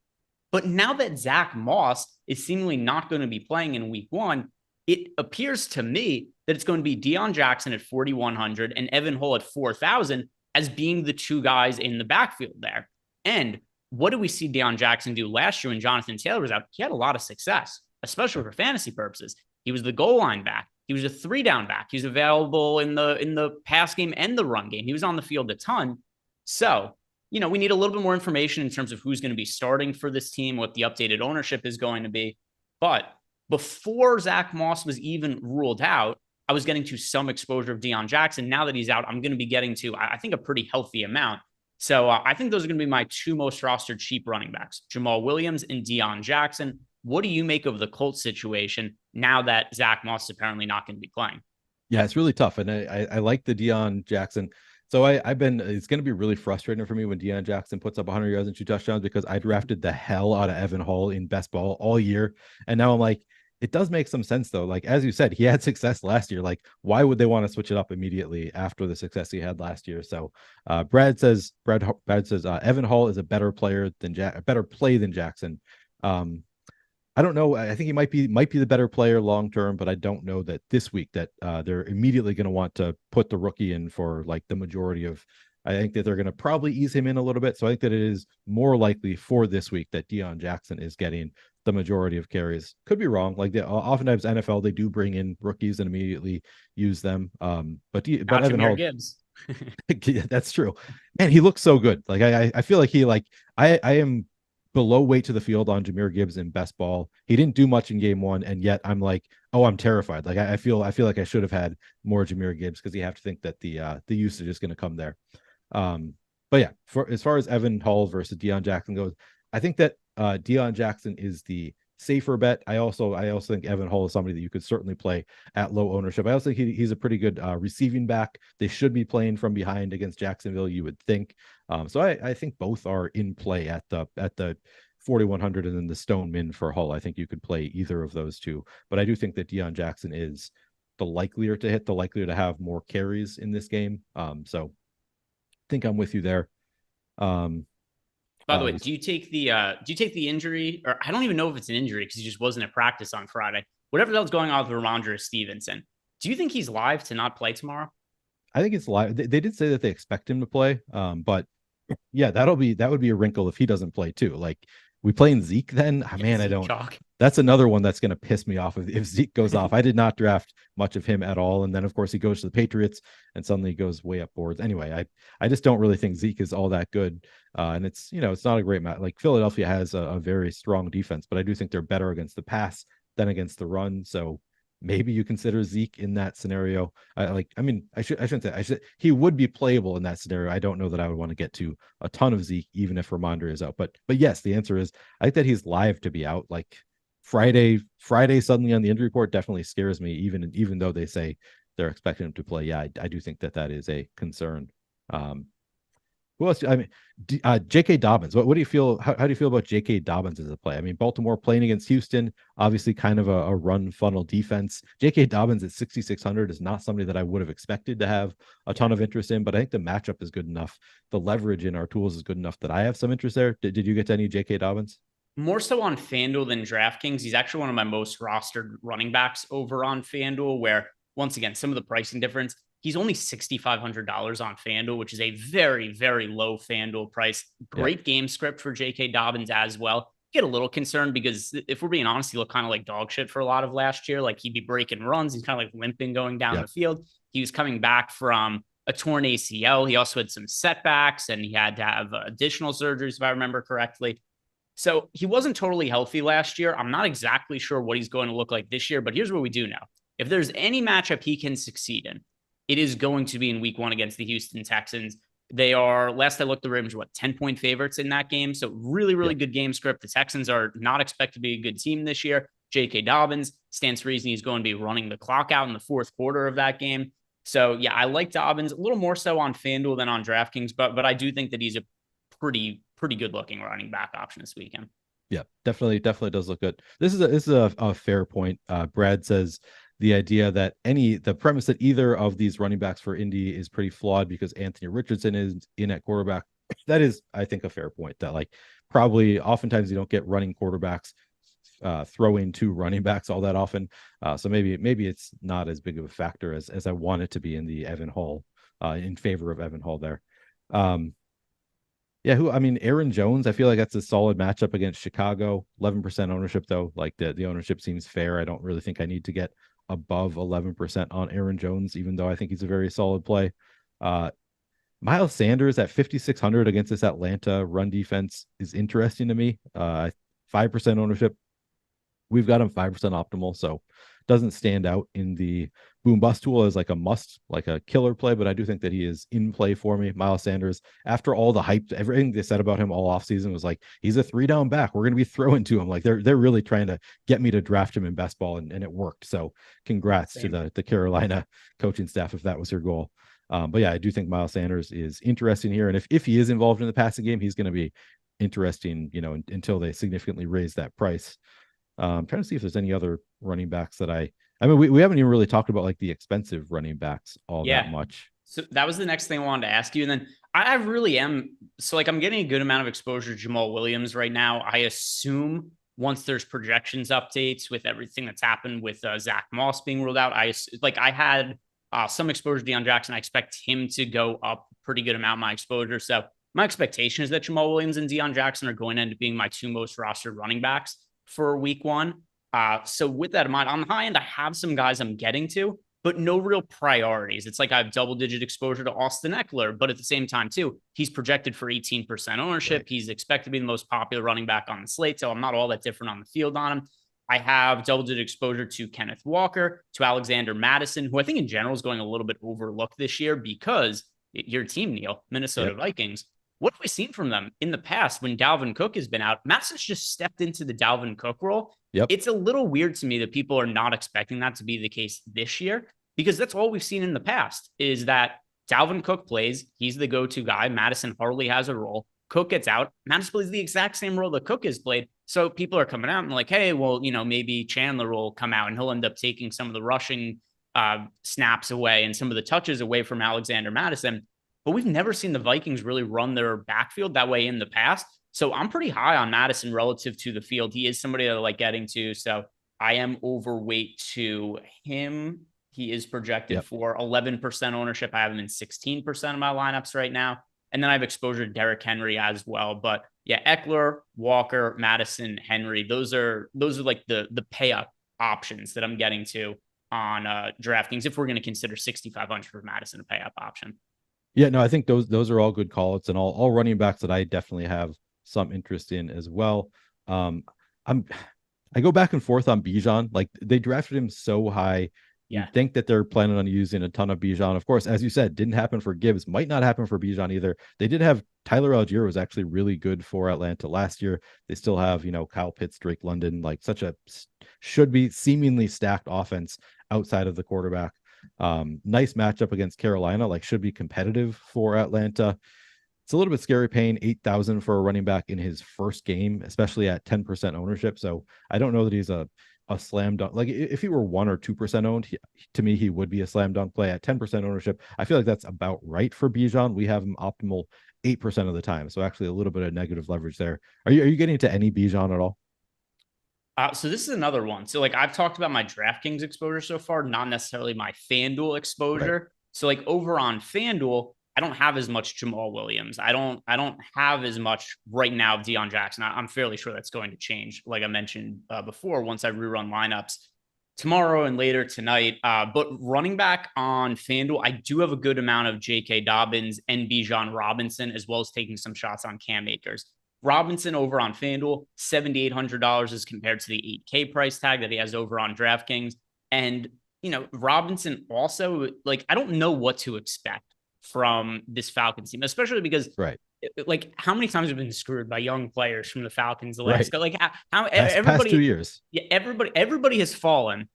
But now that Zach Moss is seemingly not going to be playing in week one, it appears to me that it's going to be Deion Jackson at 4,100 and Evan Hull at 4,000 as being the two guys in the backfield there. And what did we see Deion Jackson do last year when Jonathan Taylor was out? He had a lot of success, especially for fantasy purposes. He was the goal line back. He was a 3-down back. He was available in the pass game and the run game. He was on the field a ton. So, we need a little bit more information in terms of who's going to be starting for this team, what the updated ownership is going to be. But before Zach Moss was even ruled out, I was getting to some exposure of Deion Jackson. Now that he's out, I'm going to be getting to, I think, a pretty healthy amount. So I think those are going to be my two most rostered cheap running backs, Jamal Williams and Deion Jackson. What do you make of the Colts situation now that Zach Moss is apparently not going to be playing? Yeah, it's really tough. And I like the Deion Jackson. So it's going to be really frustrating for me when Deion Jackson puts up 100 yards and 2 touchdowns because I drafted the hell out of Evan Hull in best ball all year. And now I'm like, it does make some sense though. Like, as you said, he had success last year. Like, why would they want to switch it up immediately after the success he had last year? So Brad says Evan Hull is a better player than better play than Jackson. I don't know. I think he might be the better player long term, but I don't know that this week that they're immediately going to want to put the rookie in for like the majority of. I think that they're going to probably ease him in a little bit. So I think that it is more likely for this week that Deion Jackson is getting the majority of carries. Could be wrong. Like oftentimes NFL, they do bring in rookies and immediately use them. But Evan Hull, Gibbs. That's true. And he looks so good. Like I feel like I am below weight to the field on Jahmyr Gibbs in best ball. He didn't do much in game one, and yet I'm like, oh, I'm terrified. Like I feel like I should have had more Jahmyr Gibbs because you have to think that the usage is going to come there. But yeah, as far as Evan Hull versus Deion Jackson goes, I think that Deion Jackson is the safer bet. I also think Evan Hull is somebody that you could certainly play at low ownership. I also think he's a pretty good receiving back. They should be playing from behind against Jacksonville, you would think. So I think both are in play at the 4,100 and then the stone min for Hull. I think you could play either of those two, but I do think that Deion Jackson is the likelier to have more carries in this game. So I think I'm with you there. By the way, do you take the injury, or I don't even know if it's an injury because he just wasn't at practice on Friday. Whatever the hell's going on with Ramondre Stevenson, do you think he's live to not play tomorrow? I think it's live. They did say that they expect him to play, but yeah, that would be a wrinkle if he doesn't play too. Like, we playing Zeke then? Oh, man, I don't. Chalk. That's another one that's going to piss me off if Zeke goes off. I did not draft much of him at all, and then of course he goes to the Patriots and suddenly goes way up boards. Anyway, I just don't really think Zeke is all that good, and it's not a great match. Like, Philadelphia has a very strong defense, but I do think they're better against the pass than against the run. So maybe you consider Zeke in that scenario. He would be playable in that scenario. I don't know that I would want to get to a ton of Zeke, even if Ramondre is out. But yes, the answer is I think that he's live to be out. Like, Friday suddenly on the injury report definitely scares me, even though they say they're expecting him to play. Yeah, I do think that is a concern. Who else? I mean, J.K. Dobbins. What do you feel? How do you feel about J.K. Dobbins as a play? I mean, Baltimore playing against Houston, obviously kind of a run funnel defense. J.K. Dobbins at 6,600 is not somebody that I would have expected to have a ton of interest in, but I think the matchup is good enough. The leverage in our tools is good enough that I have some interest there. Did you get to any J.K. Dobbins? More so on FanDuel than DraftKings. He's actually one of my most rostered running backs over on FanDuel, where, once again, some of the pricing difference, he's only $6,500 on FanDuel, which is a very, very low FanDuel price. Great game script for J.K. Dobbins as well. Get a little concerned because, if we're being honest, he looked kind of like dog shit for a lot of last year. Like, he'd be breaking runs. He's kind of like limping going down the field. He was coming back from a torn ACL. He also had some setbacks, and he had to have additional surgeries, if I remember correctly. So he wasn't totally healthy last year. I'm not exactly sure what he's going to look like this year, but here's what we do know. If there's any matchup he can succeed in, it is going to be in week 1 against the Houston Texans. They are, last I looked, the Ravens, 10-point favorites in that game. So really, really good game script. The Texans are not expected to be a good team this year. J.K. Dobbins stands to reason he's going to be running the clock out in the fourth quarter of that game. So yeah, I like Dobbins a little more so on FanDuel than on DraftKings, but I do think that he's a pretty good looking running back option this weekend. Yeah, definitely does look good. This is a fair point. Brad says the idea that the premise that either of these running backs for Indy is pretty flawed because Anthony Richardson is in at quarterback. That is, I think, a fair point. That like probably oftentimes you don't get running quarterbacks throwing 2 running backs all that often. So maybe it's not as big of a factor as I want it to be in the Evan Hall in favor of Evan Hall there. Yeah, Aaron Jones, I feel like that's a solid matchup against Chicago. 11% ownership, though. Like the ownership seems fair. I don't really think I need to get above 11% on Aaron Jones, even though I think he's a very solid play. Miles Sanders at 5,600 against this Atlanta run defense is interesting to me. 5% ownership. We've got him 5% optimal, so doesn't stand out in the boom bust tool as like a must, like a killer play, but I do think that he is in play for me. Miles Sanders, after all the hype, everything they said about him all offseason was like, he's a 3-down back. We're going to be throwing to him. Like they're really trying to get me to draft him in best ball, and it worked. So congrats to the Carolina coaching staff if that was your goal. But yeah, I do think Miles Sanders is interesting here. And if he is involved in the passing game, he's going to be interesting, until they significantly raise that price. I'm trying to see if there's any other running backs that we haven't even really talked about like the expensive running backs that much. So that was the next thing I wanted to ask you. And then I really am. So like I'm getting a good amount of exposure to Jamal Williams right now. I assume once there's projections updates with everything that's happened with Zach Moss being ruled out, I had some exposure to Deion Jackson. I expect him to go up pretty good amount, my exposure. So my expectation is that Jamal Williams and Deion Jackson are going to end up being my 2 most rostered running backs for week 1. So with that in mind, on the high end, I have some guys I'm getting to, but no real priorities. It's like I have double-digit exposure to Austin Eckler, but at the same time, too, he's projected for 18% ownership. Right. He's expected to be the most popular running back on the slate, so I'm not all that different on the field on him. I have double-digit exposure to Kenneth Walker, to Alexander Mattison, who I think in general is going a little bit overlooked this year because your team, Neil, Minnesota Vikings, what have we seen from them in the past when Dalvin Cook has been out? Mattison's just stepped into the Dalvin Cook role. Yep. It's a little weird to me that people are not expecting that to be the case this year, because that's all we've seen in the past is that Dalvin Cook plays. He's the go-to guy. Mattison hardly has a role. Cook gets out. Mattison plays the exact same role that Cook has played. So people are coming out and like, hey, well, maybe Chandler will come out and he'll end up taking some of the rushing snaps away and some of the touches away from Alexander Mattison. But we've never seen the Vikings really run their backfield that way in the past. So I'm pretty high on Mattison relative to the field. He is somebody that I like getting to. So I am overweight to him. He is projected for 11% ownership. I have him in 16% of my lineups right now. And then I have exposure to Derrick Henry as well. But yeah, Eckler, Walker, Mattison, Henry, those are like the pay up options that I'm getting to on DraftKings if we're going to consider 6,500 for Mattison a pay up option. Yeah, no, I think those are all good call-outs and all running backs that I definitely have some interest in as well. I go back and forth on Bijan. Like they drafted him so high. You think that they're planning on using a ton of Bijan. Of course, as you said, didn't happen for Gibbs, might not happen for Bijan either. They did have Tyler Algier was actually really good for Atlanta last year. They still have, Kyle Pitts, Drake London, like such a should be seemingly stacked offense outside of the quarterback. Nice matchup against Carolina, like should be competitive for Atlanta. It's a little bit scary paying 8,000 for a running back in his first game, especially at 10% ownership. So I don't know that he's a slam dunk. Like if he were 1 or 2% owned, to me, he would be a slam dunk play at 10% ownership. I feel like that's about right for Bijan. We have him optimal 8% of the time. So actually a little bit of negative leverage there. Are you getting to any Bijan at all? So this is another one. So like I've talked about my DraftKings exposure so far, not necessarily my FanDuel exposure. Right. So like over on FanDuel, I don't have as much Jamal Williams. I don't have as much right now of Deion Jackson. I'm fairly sure that's going to change, like I mentioned before, once I rerun lineups tomorrow and later tonight. But running back on FanDuel, I do have a good amount of J.K. Dobbins and Bijan Robinson, as well as taking some shots on Cam Akers. Robinson over on FanDuel, $7,800 as compared to the 8K price tag that he has over on DraftKings. And, Robinson also, like, I don't know what to expect from this Falcons team, especially because Right. like how many times have been screwed by young players from the Falcons the Right. last like how Past 2 years. yeah, everybody has fallen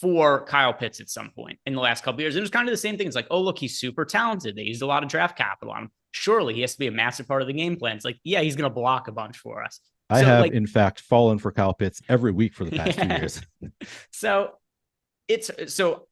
for Kyle Pitts at some point in the last couple of years. And it was kind of the same thing. It's like, oh, look, he's super talented. They used a lot of draft capital on him. Surely he has to be a massive part of the game plan. It's like, yeah, he's going to block a bunch for us. I have, in fact, fallen for Kyle Pitts every week for the past 2 years.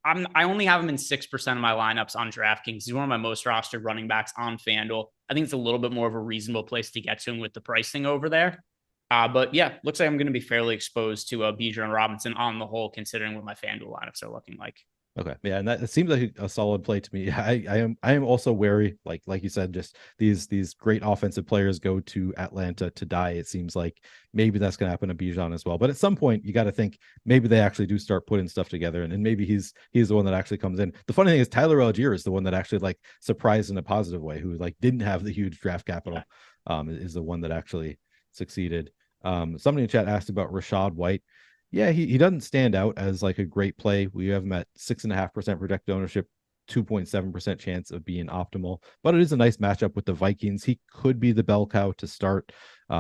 I only have him in 6% of my lineups on DraftKings. He's one of my most rostered running backs on FanDuel. I think it's a little bit more of a reasonable place to get to him with the pricing over there. But yeah, looks like I'm going to be fairly exposed to Bijan Robinson on the whole, considering what my FanDuel lineups are looking like. Okay, yeah, and that seems like a solid play to me. I am also wary, like you said, just these great offensive players go to Atlanta to die. It seems like maybe that's going to happen to Bijan as well. But at some point, you got to think maybe they actually do start putting stuff together, and maybe he's the one that actually comes in. The funny thing is Tyler Algier is the one that actually like surprised in a positive way, who like didn't have the huge draft capital, is the one that actually succeeded. Somebody in chat asked about Rachaad White. Yeah, he doesn't stand out as like a great play. We have him at 6.5% projected ownership, 2.7% chance of being optimal, but it is a nice matchup with the Vikings. He could be the bell cow to start.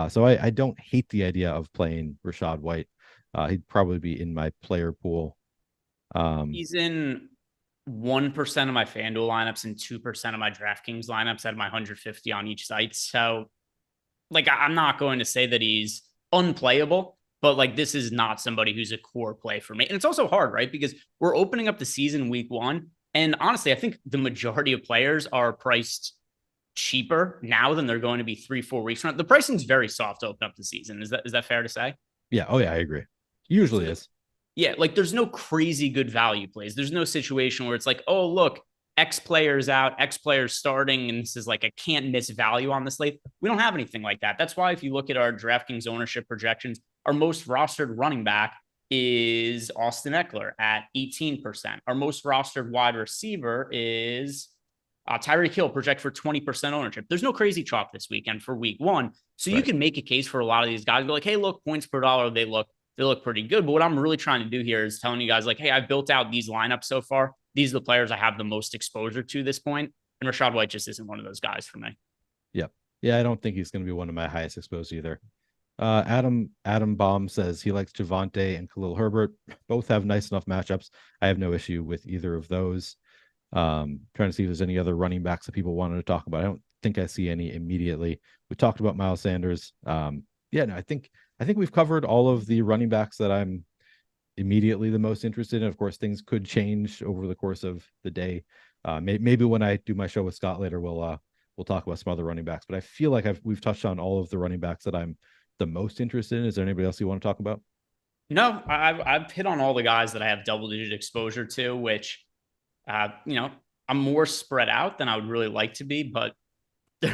So I don't hate the idea of playing Rachaad White. He'd probably be in my player pool. He's in 1% of my FanDuel lineups and 2% of my DraftKings lineups out of my 150 on each site. So like, I'm not going to say that he's unplayable, but like, this is not somebody who's a core play for me. And it's also hard, right? Because we're opening up the season week 1. And honestly, I think the majority of players are priced cheaper now than they're going to be 3-4 weeks from now. The pricing's very soft to open up the season. Is that fair to say? Yeah. Oh yeah, I agree. Usually is. Yeah. Like there's no crazy good value plays. There's no situation where it's like, oh, look, X players out, X players starting, and this is like a can't miss value on the slate. We don't have anything like that. That's why if you look at our DraftKings ownership projections, our most rostered running back is Austin Eckler at 18%. Our most rostered wide receiver is Tyreek Hill, project for 20% ownership. There's no crazy chalk this weekend for week 1. So you can make a case for a lot of these guys. Go like, hey, look, points per dollar, they look pretty good. But what I'm really trying to do here is telling you guys like, hey, I've built out these lineups so far. These are the players I have the most exposure to this point. And Rachaad White just isn't one of those guys for me. Yep. Yeah, I don't think he's going to be one of my highest exposed either. Adam Baum says he likes Javonte and Khalil Herbert. Both have nice enough matchups. I have no issue with either of those. Trying to see if there's any other running backs that people wanted to talk about. I don't think I see any immediately. We talked about Miles Sanders. I think we've covered all of the running backs that I'm immediately the most interested in. Of course, things could change over the course of the day. Maybe when I do my show with Scott later, we'll talk about some other running backs. But I feel like we've touched on all of the running backs that I'm the most interested in. Is there anybody else you want to talk about? No, I've hit on all the guys that I have double-digit exposure to, which, I'm more spread out than I would really like to be, but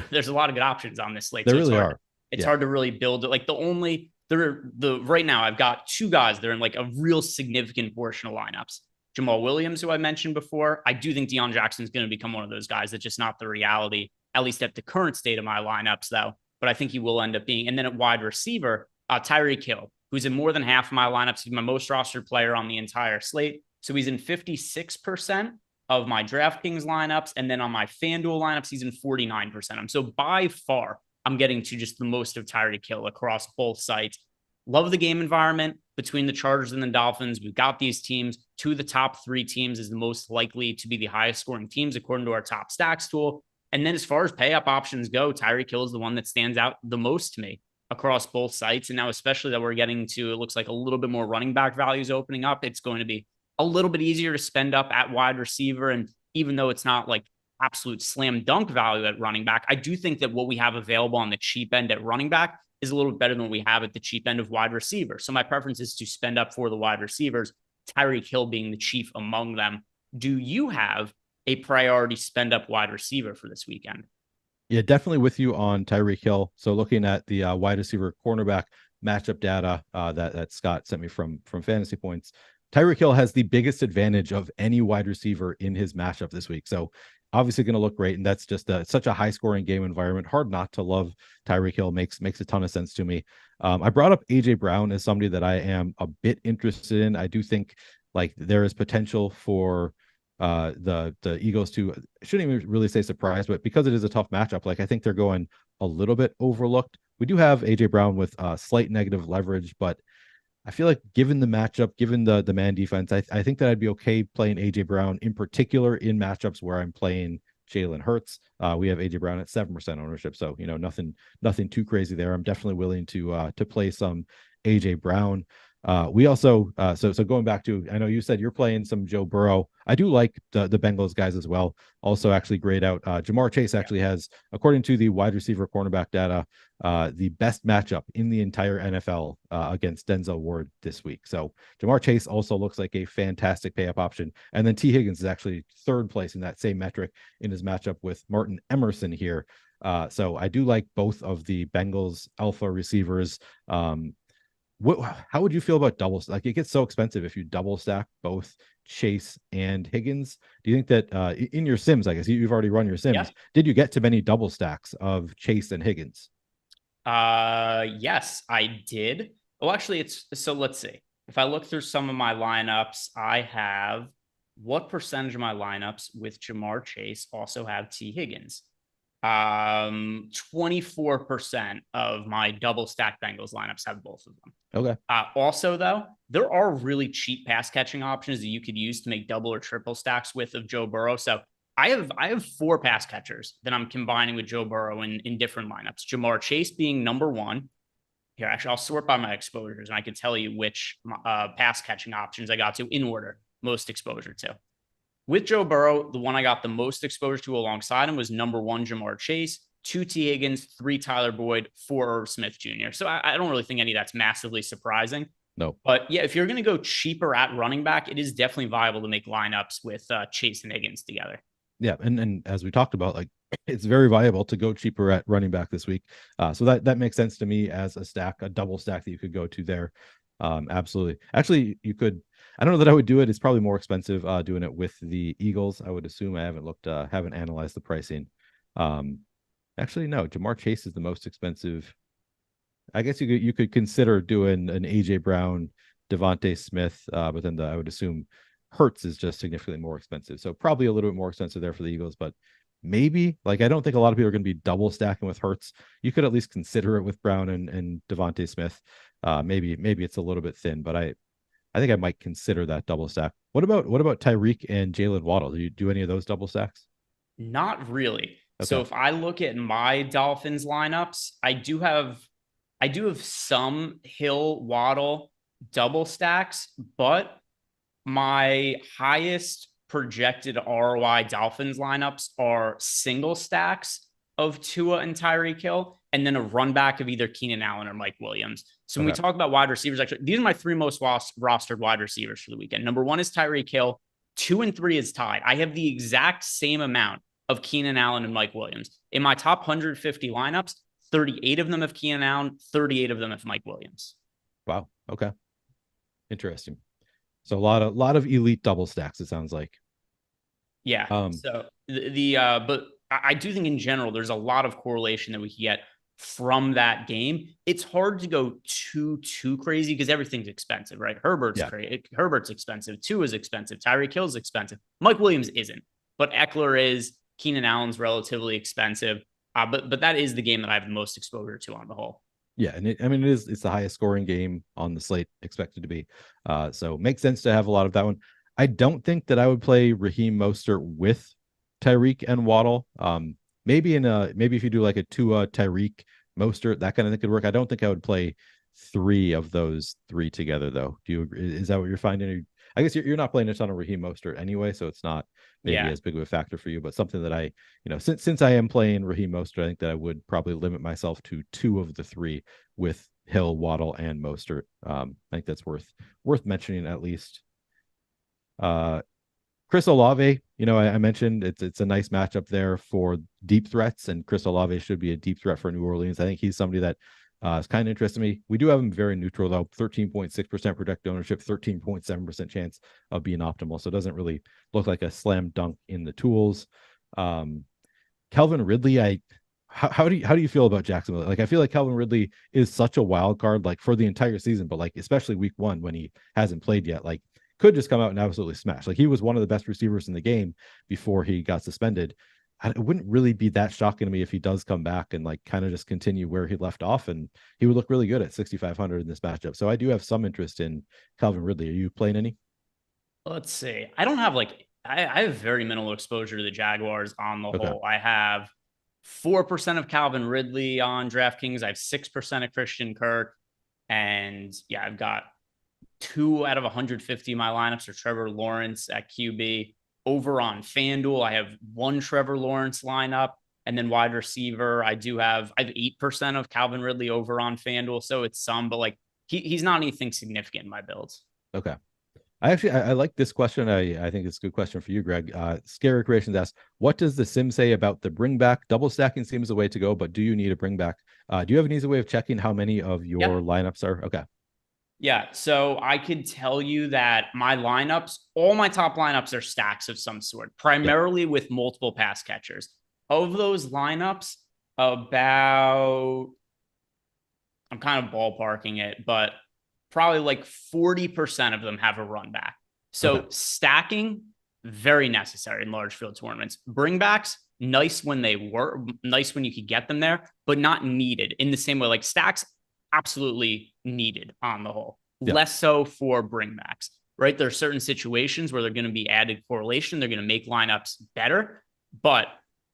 there's a lot of good options on this slate. There really are. It's hard to really build it. Like right now I've got 2 guys that are in like a real significant portion of lineups. Jamal Williams, who I mentioned before. I do think Deion Jackson is going to become one of those guys. That's just not the reality, at least at the current state of my lineups, though. But I think he will end up being. And then at wide receiver, Tyreek Hill, who's in more than half of my lineups. He's my most rostered player on the entire slate. So he's in 56% of my DraftKings lineups. And then on my FanDuel lineups, he's in 49%. So by far, I'm getting to just the most of Tyreek Hill across both sites. Love the game environment between the Chargers and the Dolphins. We've got these teams. 2 of the top 3 teams is the most likely to be the highest scoring teams according to our top stacks tool. And then as far as pay up options go, Tyreek Hill is the one that stands out the most to me across both sites. And now, especially that we're getting to, it looks like a little bit more running back values opening up. It's going to be a little bit easier to spend up at wide receiver. And even though it's not like absolute slam dunk value at running back, I do think that what we have available on the cheap end at running back is a little bit better than what we have at the cheap end of wide receiver. So my preference is to spend up for the wide receivers, Tyreek Hill being the chief among them. Do you have a priority spend up wide receiver for this weekend? Yeah, definitely with you on Tyreek Hill. So looking at the wide receiver cornerback matchup data that Scott sent me from Fantasy Points, Tyreek Hill has the biggest advantage of any wide receiver in his matchup this week. So obviously going to look great, and that's just such a high scoring game environment. Hard not to love Tyreek Hill. Makes a ton of sense to me. I brought up AJ Brown as somebody that I am a bit interested in. I do think like there is potential for the Eagles to, shouldn't even really say surprise, but because it is a tough matchup, like I think they're going a little bit overlooked. We do have AJ Brown with slight negative leverage, but I feel like given the matchup, given the man defense, I think that I'd be okay playing AJ Brown in particular in matchups where I'm playing Jalen Hurts. We have AJ Brown at 7% ownership, so nothing too crazy there. I'm definitely willing to play some AJ Brown. We also so going back to, I know you said you're playing some Joe Burrow. I do like the Bengals guys as well. Also actually grayed out. Jamar Chase actually has, according to the wide receiver cornerback data, the best matchup in the entire NFL against Denzel Ward this week. So Jamar Chase also looks like a fantastic pay up option. And then T. Higgins is actually third place in that same metric in his matchup with Martin Emerson here. So I do like both of the Bengals alpha receivers. How would you feel about doubles? Like it gets so expensive if you double stack both Chase and Higgins. Do you think that in your sims, I guess you've already run your sims, did you get to many double stacks of Chase and Higgins? Yes, I did. Well, actually, so let's see. If I look through some of my lineups, I have what percentage of my lineups with Jamar Chase also have T. Higgins? 24% of my double stack Bengals lineups have both of them. Okay. Also, though, there are really cheap pass catching options that you could use to make double or triple stacks with of Joe Burrow. So I have 4 pass catchers that I'm combining with Joe Burrow in different lineups. Jamar Chase being number 1. Here, actually, I'll sort by my exposures, and I can tell you which pass catching options I got to in order, most exposure to. With Joe Burrow, the one I got the most exposure to alongside him was number 1, Jamar Chase, 2, T. Higgins, 3, Tyler Boyd, 4, Irv Smith Jr. So I don't really think any of that's massively surprising. No. But yeah, if you're going to go cheaper at running back, it is definitely viable to make lineups with Chase and Higgins together. Yeah, and as we talked about, like it's very viable to go cheaper at running back this week. So that makes sense to me as a double stack that you could go to there. Absolutely. Actually, you could. I don't know that I would do it. It's probably more expensive doing it with the Eagles. I would assume. I haven't analyzed the pricing. Actually, no. Jamar Chase is the most expensive. I guess you could consider doing an AJ Brown, Devontae Smith, but then I would assume Hurts is just significantly more expensive. So probably a little bit more expensive there for the Eagles, but maybe, like, I don't think a lot of people are going to be double stacking with Hurts. You could at least consider it with Brown and Devontae Smith. Maybe it's a little bit thin, but I think I might consider that double stack. What about Tyreek and Jalen Waddle? Do you do any of those double stacks? Not really. Okay. So if I look at my Dolphins lineups, I do have some Hill Waddle double stacks, but my highest projected ROI Dolphins lineups are single stacks of Tua and Tyreek Hill, and then a run back of either Keenan Allen or Mike Williams. So when we talk about wide receivers, actually, these are my 3 most rostered wide receivers for the weekend. Number 1 is Tyreek Hill. 2 and 3 is tied. I have the exact same amount of Keenan Allen and Mike Williams. In my top 150 lineups, 38 of them have Keenan Allen, 38 of them have Mike Williams. Wow. Okay. Interesting. So a lot of elite double stacks, it sounds like. Yeah. So but I do think in general, there's a lot of correlation that we can get from that game. It's hard to go too crazy because everything's expensive, right? Herbert's expensive. Tua is expensive. Tyreek Hill's expensive. Mike Williams isn't, but Eckler is. Keenan Allen's relatively expensive. But that is the game that I have the most exposure to on the whole. Yeah, and it's the highest scoring game on the slate expected to be. So makes sense to have a lot of that one. I don't think that I would play Raheem Mostert with Tyreek and Waddle. Maybe if you do like a Tua, Tyreek, Mostert, that kind of thing could work. I don't think I would play 3 of those 3 together though. Do you agree? Is that what you're finding? I guess you're not playing a ton of Raheem Mostert anyway, so it's not maybe as big of a factor for you, but something that I, since I am playing Raheem Mostert, I think that I would probably limit myself to 2 of the 3 with Hill, Waddle, and Mostert. I think that's worth mentioning at least. Chris Olave, I mentioned it's a nice matchup there for deep threats, and Chris Olave should be a deep threat for New Orleans. I think he's somebody that is kind of interesting to me. We do have him very neutral though, 13.6% projected ownership, 13.7% chance of being optimal. So it doesn't really look like a slam dunk in the tools. Calvin Ridley, how do you feel about Jacksonville? Like, I feel like Calvin Ridley is such a wild card, like for the entire season, but like especially week 1 when he hasn't played yet, like could just come out and absolutely smash. Like he was one of the best receivers in the game before he got suspended. It wouldn't really be that shocking to me if he does come back and like kind of just continue where he left off, and he would look really good at 6,500 in this matchup. So I do have some interest in Calvin Ridley. Are you playing any? Let's see. I don't have like I have very minimal exposure to the Jaguars on the Okay. whole. I have 4% of Calvin Ridley on DraftKings. I have 6% of Christian Kirk. And yeah, I've got 2 out of 150 of my lineups are Trevor Lawrence at QB. Over on FanDuel, I have 1 Trevor Lawrence lineup. And then wide receiver, I have 8% of Calvin Ridley over on FanDuel. So it's some, but like he's not anything significant in my builds. Okay. I like this question. I think it's a good question for you, Greg. Scary Creations asks, what does the sim say about the bring back? Double stacking seems the way to go, but do you need a bring back? Do you have an easy way of checking how many of your lineups are? Okay. Yeah. So I could tell you that my lineups, all my top lineups are stacks of some sort, primarily with multiple pass catchers. Of those lineups, about, I'm kind of ballparking it, but probably like 40% of them have a run back. So stacking, very necessary in large field tournaments. Bringbacks, nice when they were, nice when you could get them there, but not needed in the same way. Like stacks, absolutely needed on the whole. Less so for bringbacks, right? There are certain situations where they're going to be added correlation. They're going to make lineups better. But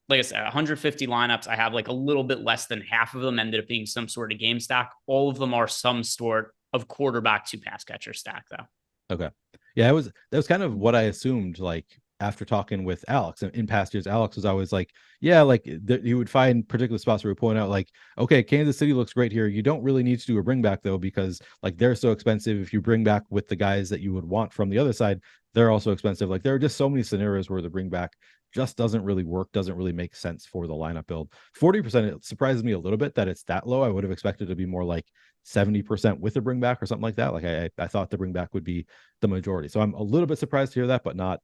like I said, 150 lineups, I have like a little bit less than half of them ended up being some sort of game stack. All of them are some sort of quarterback to pass catcher stack, though. Okay. Yeah, that was kind of what I assumed, like after talking with Alex in past years. Alex was always like, yeah, like you would find particular spots where we point out like, okay, Kansas City looks great here. You don't really need to do a bring back though, because like they're so expensive. If you bring back with the guys that you would want from the other side, they're also expensive. Like there are just so many scenarios where the bring back just doesn't really work, doesn't really make sense for the lineup build. 40%, it surprises me a little bit that it's that low. I would have expected it to be more like 70% with a bring back or something like that. Like I thought the bring back would be the majority. So I'm a little bit surprised to hear that, but not,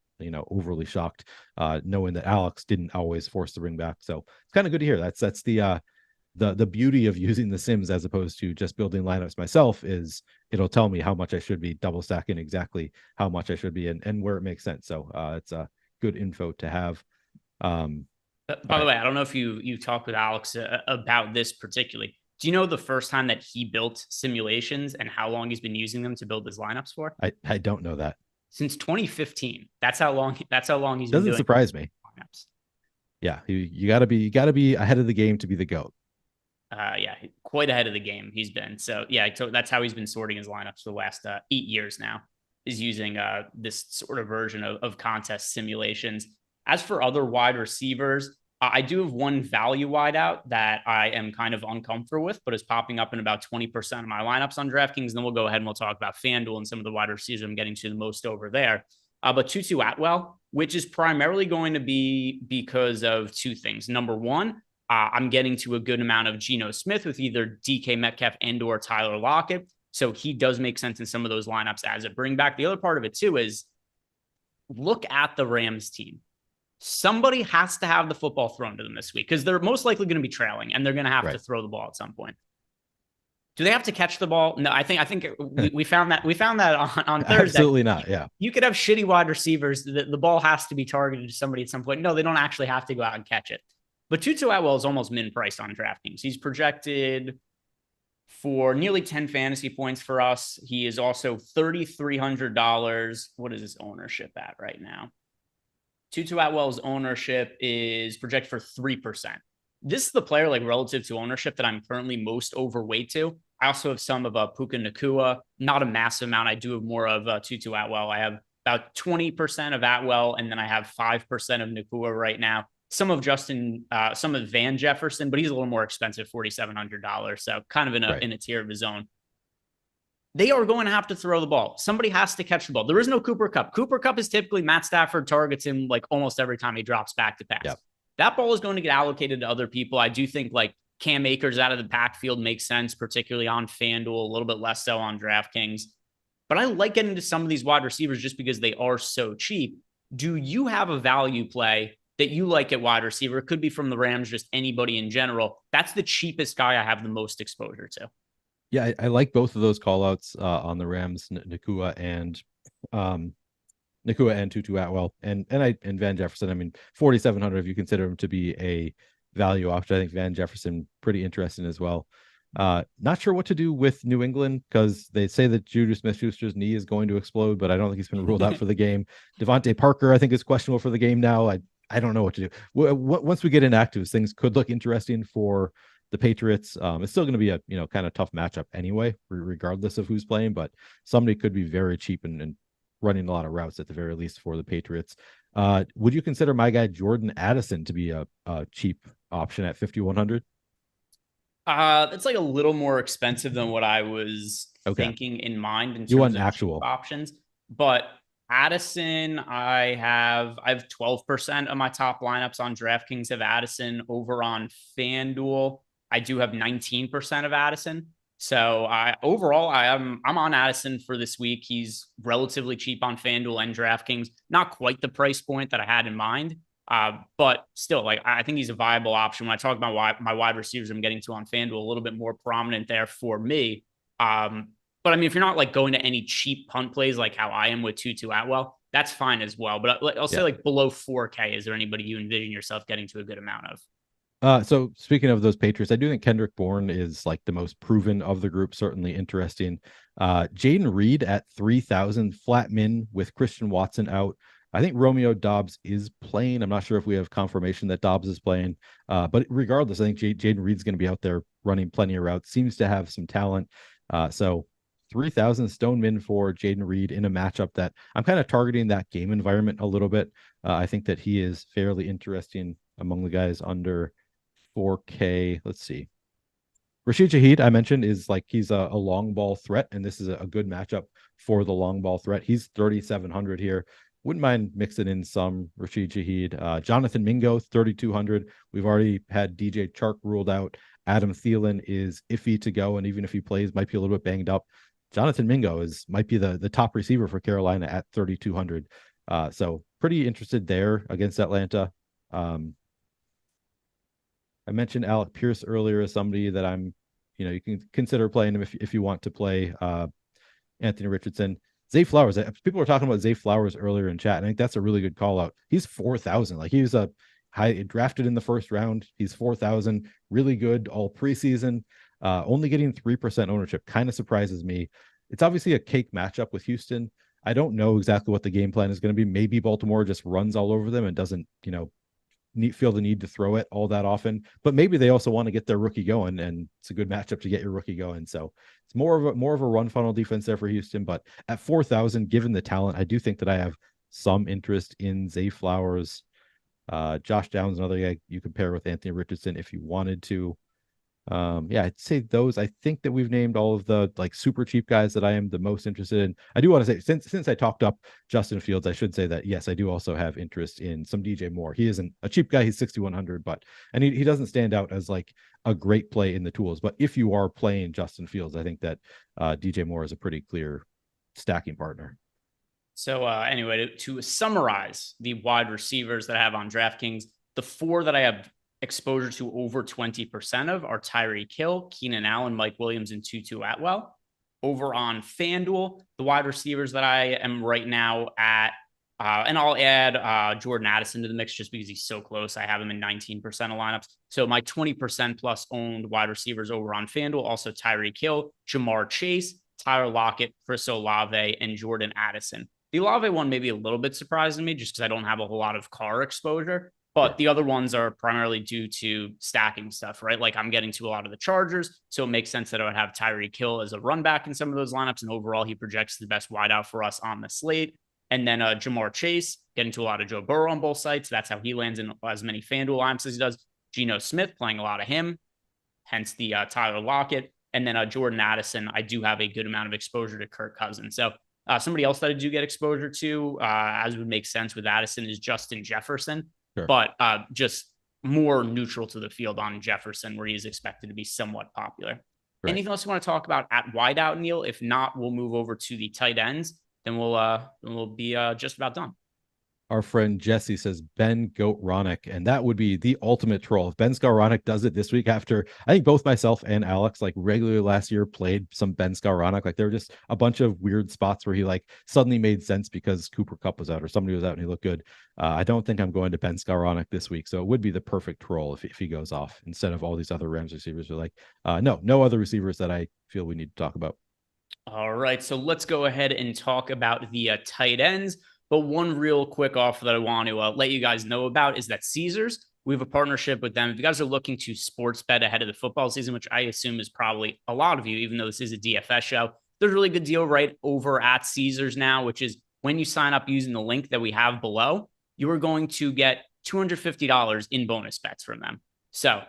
overly shocked, knowing that Alex didn't always force the bring back. So it's kind of good to hear. That's the beauty of using the Sims as opposed to just building lineups myself, is it'll tell me how much I should be double stacking, exactly how much I should be, and where it makes sense. So it's a good info to have. By the way, I don't know if you talked with Alex about this particularly. Do you know the first time that he built simulations and how long he's been using them to build his lineups for? I don't know that. Since 2015. That's how long he's doesn't been doing surprise me. Lineups. Yeah, you gotta be ahead of the game to be the GOAT. Yeah, quite ahead of the game he's been. So yeah, that's how he's been sorting his lineups for the last 8 years now, is using this sort of version of contest simulations. As for other wide receivers, I do have one value wideout that I am kind of uncomfortable with, but is popping up in about 20% of my lineups on DraftKings. And then we'll go ahead and we'll talk about FanDuel and some of the wide receivers I'm getting to the most over there. But Tutu Atwell, which is primarily going to be because of 2 things. Number one, I'm getting to a good amount of Geno Smith with either DK Metcalf and or Tyler Lockett. So he does make sense in some of those lineups as a bring back. The other part of it too is look at the Rams team. Somebody has to have the football thrown to them this week because they're most likely going to be trailing and they're going to have to throw the ball at some point. Do they have to catch the ball? No, I think we found that on Thursday. Absolutely not. Yeah. You could have shitty wide receivers. The ball has to be targeted to somebody at some point. No, they don't actually have to go out and catch it. But Tutu Atwell is almost min priced on DraftKings. He's projected for nearly 10 fantasy points for us. He is also $3,300. What is his ownership at right now? Tutu Atwell's ownership is projected for 3%. This is the player, like relative to ownership, that I'm currently most overweight to. I also have some of Puka Nacua, not a massive amount. I do have more of Tutu Atwell. I have about 20% of Atwell, and then I have 5% of Nacua right now. Some of some of Van Jefferson, but he's a little more expensive, $4,700. So kind of in a tier of his own. They are going to have to throw the ball. Somebody has to catch the ball. There is no Cooper Kupp. Cooper Kupp is typically Matt Stafford targets him like almost every time he drops back to pass. Yep. That ball is going to get allocated to other people. I do think like Cam Akers out of the backfield makes sense, particularly on FanDuel, a little bit less so on DraftKings. But I like getting to some of these wide receivers just because they are so cheap. Do you have a value play that you like at wide receiver. It could be from the Rams, just anybody in general. That's the cheapest guy I have the most exposure to. Yeah, I like both of those call outs on the Rams, um, Nakua and Tutu Atwell and Van Jefferson. I mean, 4,700 if you consider him to be a value option. I think Van Jefferson pretty interesting as well. Not sure what to do with New England because they say that Juju Smith-Schuster's knee is going to explode, but I don't think he's been ruled out for the game. Devontae Parker, I think, is questionable for the game now. I don't know what to do. Once we get inactives, things could look interesting for the Patriots. It's still going to be a kind of tough matchup anyway, regardless of who's playing. But somebody could be very cheap and running a lot of routes at the very least for the Patriots. Would you consider my guy Jordan Addison to be a cheap option at 5,100? It's like a little more expensive than what I was thinking in mind in terms of actual options. But Addison, I have 12% of my top lineups on DraftKings have Addison. Over on FanDuel, I do have 19% of Addison. So I'm on Addison for this week. He's relatively cheap on FanDuel and DraftKings. Not quite the price point that I had in mind. But still, like, I think he's a viable option. When I talk about my wide receivers I'm getting to on FanDuel, a little bit more prominent there for me. But I mean, if you're not like going to any cheap punt plays like how I am with Tutu Atwell, that's fine as well. But I'll say like below 4K, is there anybody you envision yourself getting to a good amount of? So speaking of those Patriots, I do think Kendrick Bourne is like the most proven of the group. Certainly interesting. Jaden Reed at 3,000 flat min with Christian Watson out. I think Romeo Doubs is playing. I'm not sure if we have confirmation that Doubs is playing. But regardless, I think Jaden Reed's going to be out there running plenty of routes. Seems to have some talent. So 3,000 stone min for Jaden Reed in a matchup that I'm kind of targeting that game environment a little bit. I think that he is fairly interesting among the guys under 4K. Let's see. Rashid Shaheed, I mentioned, is like he's a long ball threat, and this is a good matchup for the long ball threat. He's 3,700 here. Wouldn't mind mixing in some Rashid Shaheed. Jonathan Mingo, 3,200. We've already had DJ Chark ruled out. Adam Thielen is iffy to go, and even if he plays, might be a little bit banged up. Jonathan Mingo might be the top receiver for Carolina at 3,200. So pretty interested there against Atlanta. I mentioned Alec Pierce earlier as somebody that you can consider playing him if you want to play Anthony Richardson. Zay Flowers, people were talking about Zay Flowers earlier in chat. And I think that's a really good call out. He's 4,000. Like, he was a high drafted in the first round. He's 4,000, really good all preseason. Only getting 3% ownership kind of surprises me. It's obviously a cake matchup with Houston. I don't know exactly what the game plan is going to be. Maybe Baltimore just runs all over them and doesn't, feel the need to throw it all that often, but maybe they also want to get their rookie going, and it's a good matchup to get your rookie going. So it's more of a run funnel defense there for Houston. But at 4,000, given the talent, I do think that I have some interest in Zay Flowers. Josh Downs, another guy you could pair with Anthony Richardson if you wanted to. I'd say those. I think that we've named all of the like super cheap guys that I am the most interested in. I do want to say, since I talked up Justin Fields, I should say that yes, I do also have interest in some DJ Moore. He isn't a cheap guy. He's 6,100, and he doesn't stand out as like a great play in the tools. But if you are playing Justin Fields, I think that DJ Moore is a pretty clear stacking partner. So anyway, to summarize the wide receivers that I have on DraftKings, the four that I have exposure to over 20% of are Tyreek Hill, Keenan Allen, Mike Williams, and Tutu Atwell. Over on FanDuel, the wide receivers that I am right now at, and I'll add Jordan Addison to the mix just because he's so close. I have him in 19% of lineups. So my 20% plus owned wide receivers over on FanDuel, also Tyreek Hill, Jamar Chase, Tyler Lockett, Chris Olave, and Jordan Addison. The Olave one may be a little bit surprising to me just because I don't have a whole lot of car exposure. But the other ones are primarily due to stacking stuff, right? Like, I'm getting to a lot of the Chargers, so it makes sense that I would have Tyreek Hill as a run back in some of those lineups. And overall, he projects the best wideout for us on the slate. And then Jamar Chase, getting to a lot of Joe Burrow on both sides. That's how he lands in as many FanDuel lineups as he does. Geno Smith playing a lot of him, hence the Tyler Lockett. And then Jordan Addison, I do have a good amount of exposure to Kirk Cousins. So somebody else that I do get exposure to, as would make sense with Addison, is Justin Jefferson. Sure. But just more neutral to the field on Jefferson, where he is expected to be somewhat popular. Right. Anything else you want to talk about at wideout, Neil? If not, we'll move over to the tight ends. Then we'll be just about done. Our friend Jesse says Ben Goat Ronick, and that would be the ultimate troll. If Ben Skowronek does it this week after, I think both myself and Alex like regularly last year played some Ben Skowronek. Like there were just a bunch of weird spots where he like suddenly made sense because Cooper Kupp was out or somebody was out and he looked good. I don't think I'm going to Ben Skowronek this week, so it would be the perfect troll if he goes off instead of all these other Rams receivers. Are like, no other receivers that I feel we need to talk about. All right, so let's go ahead and talk about the tight ends. But one real quick offer that I want to let you guys know about is that Caesars, we have a partnership with them. If you guys are looking to sports bet ahead of the football season, which I assume is probably a lot of you, even though this is a DFS show, there's a really good deal right over at Caesars now, which is when you sign up using the link that we have below, you are going to get $250 in bonus bets from them. So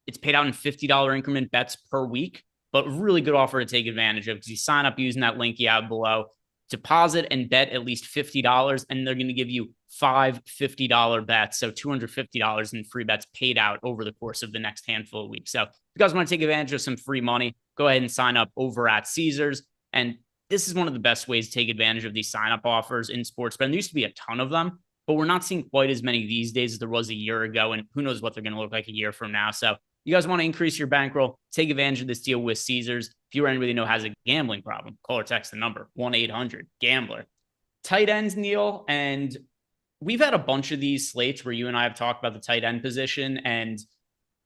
it's paid out in $50 increment bets per week, but really good offer to take advantage of because you sign up using that link you have below. Deposit and bet at least $50, and they're going to give you five $50 bets. So $250 in free bets paid out over the course of the next handful of weeks. So if you guys want to take advantage of some free money, go ahead and sign up over at Caesars. And this is one of the best ways to take advantage of these sign up offers in sports. But there used to be a ton of them, but we're not seeing quite as many these days as there was a year ago. And who knows what they're going to look like a year from now. So you guys want to increase your bankroll, take advantage of this deal with Caesars. If you or anybody know has a gambling problem, call or text the number 1-800-GAMBLER. Tight ends, Neil, and we've had a bunch of these slates where you and I have talked about the tight end position, and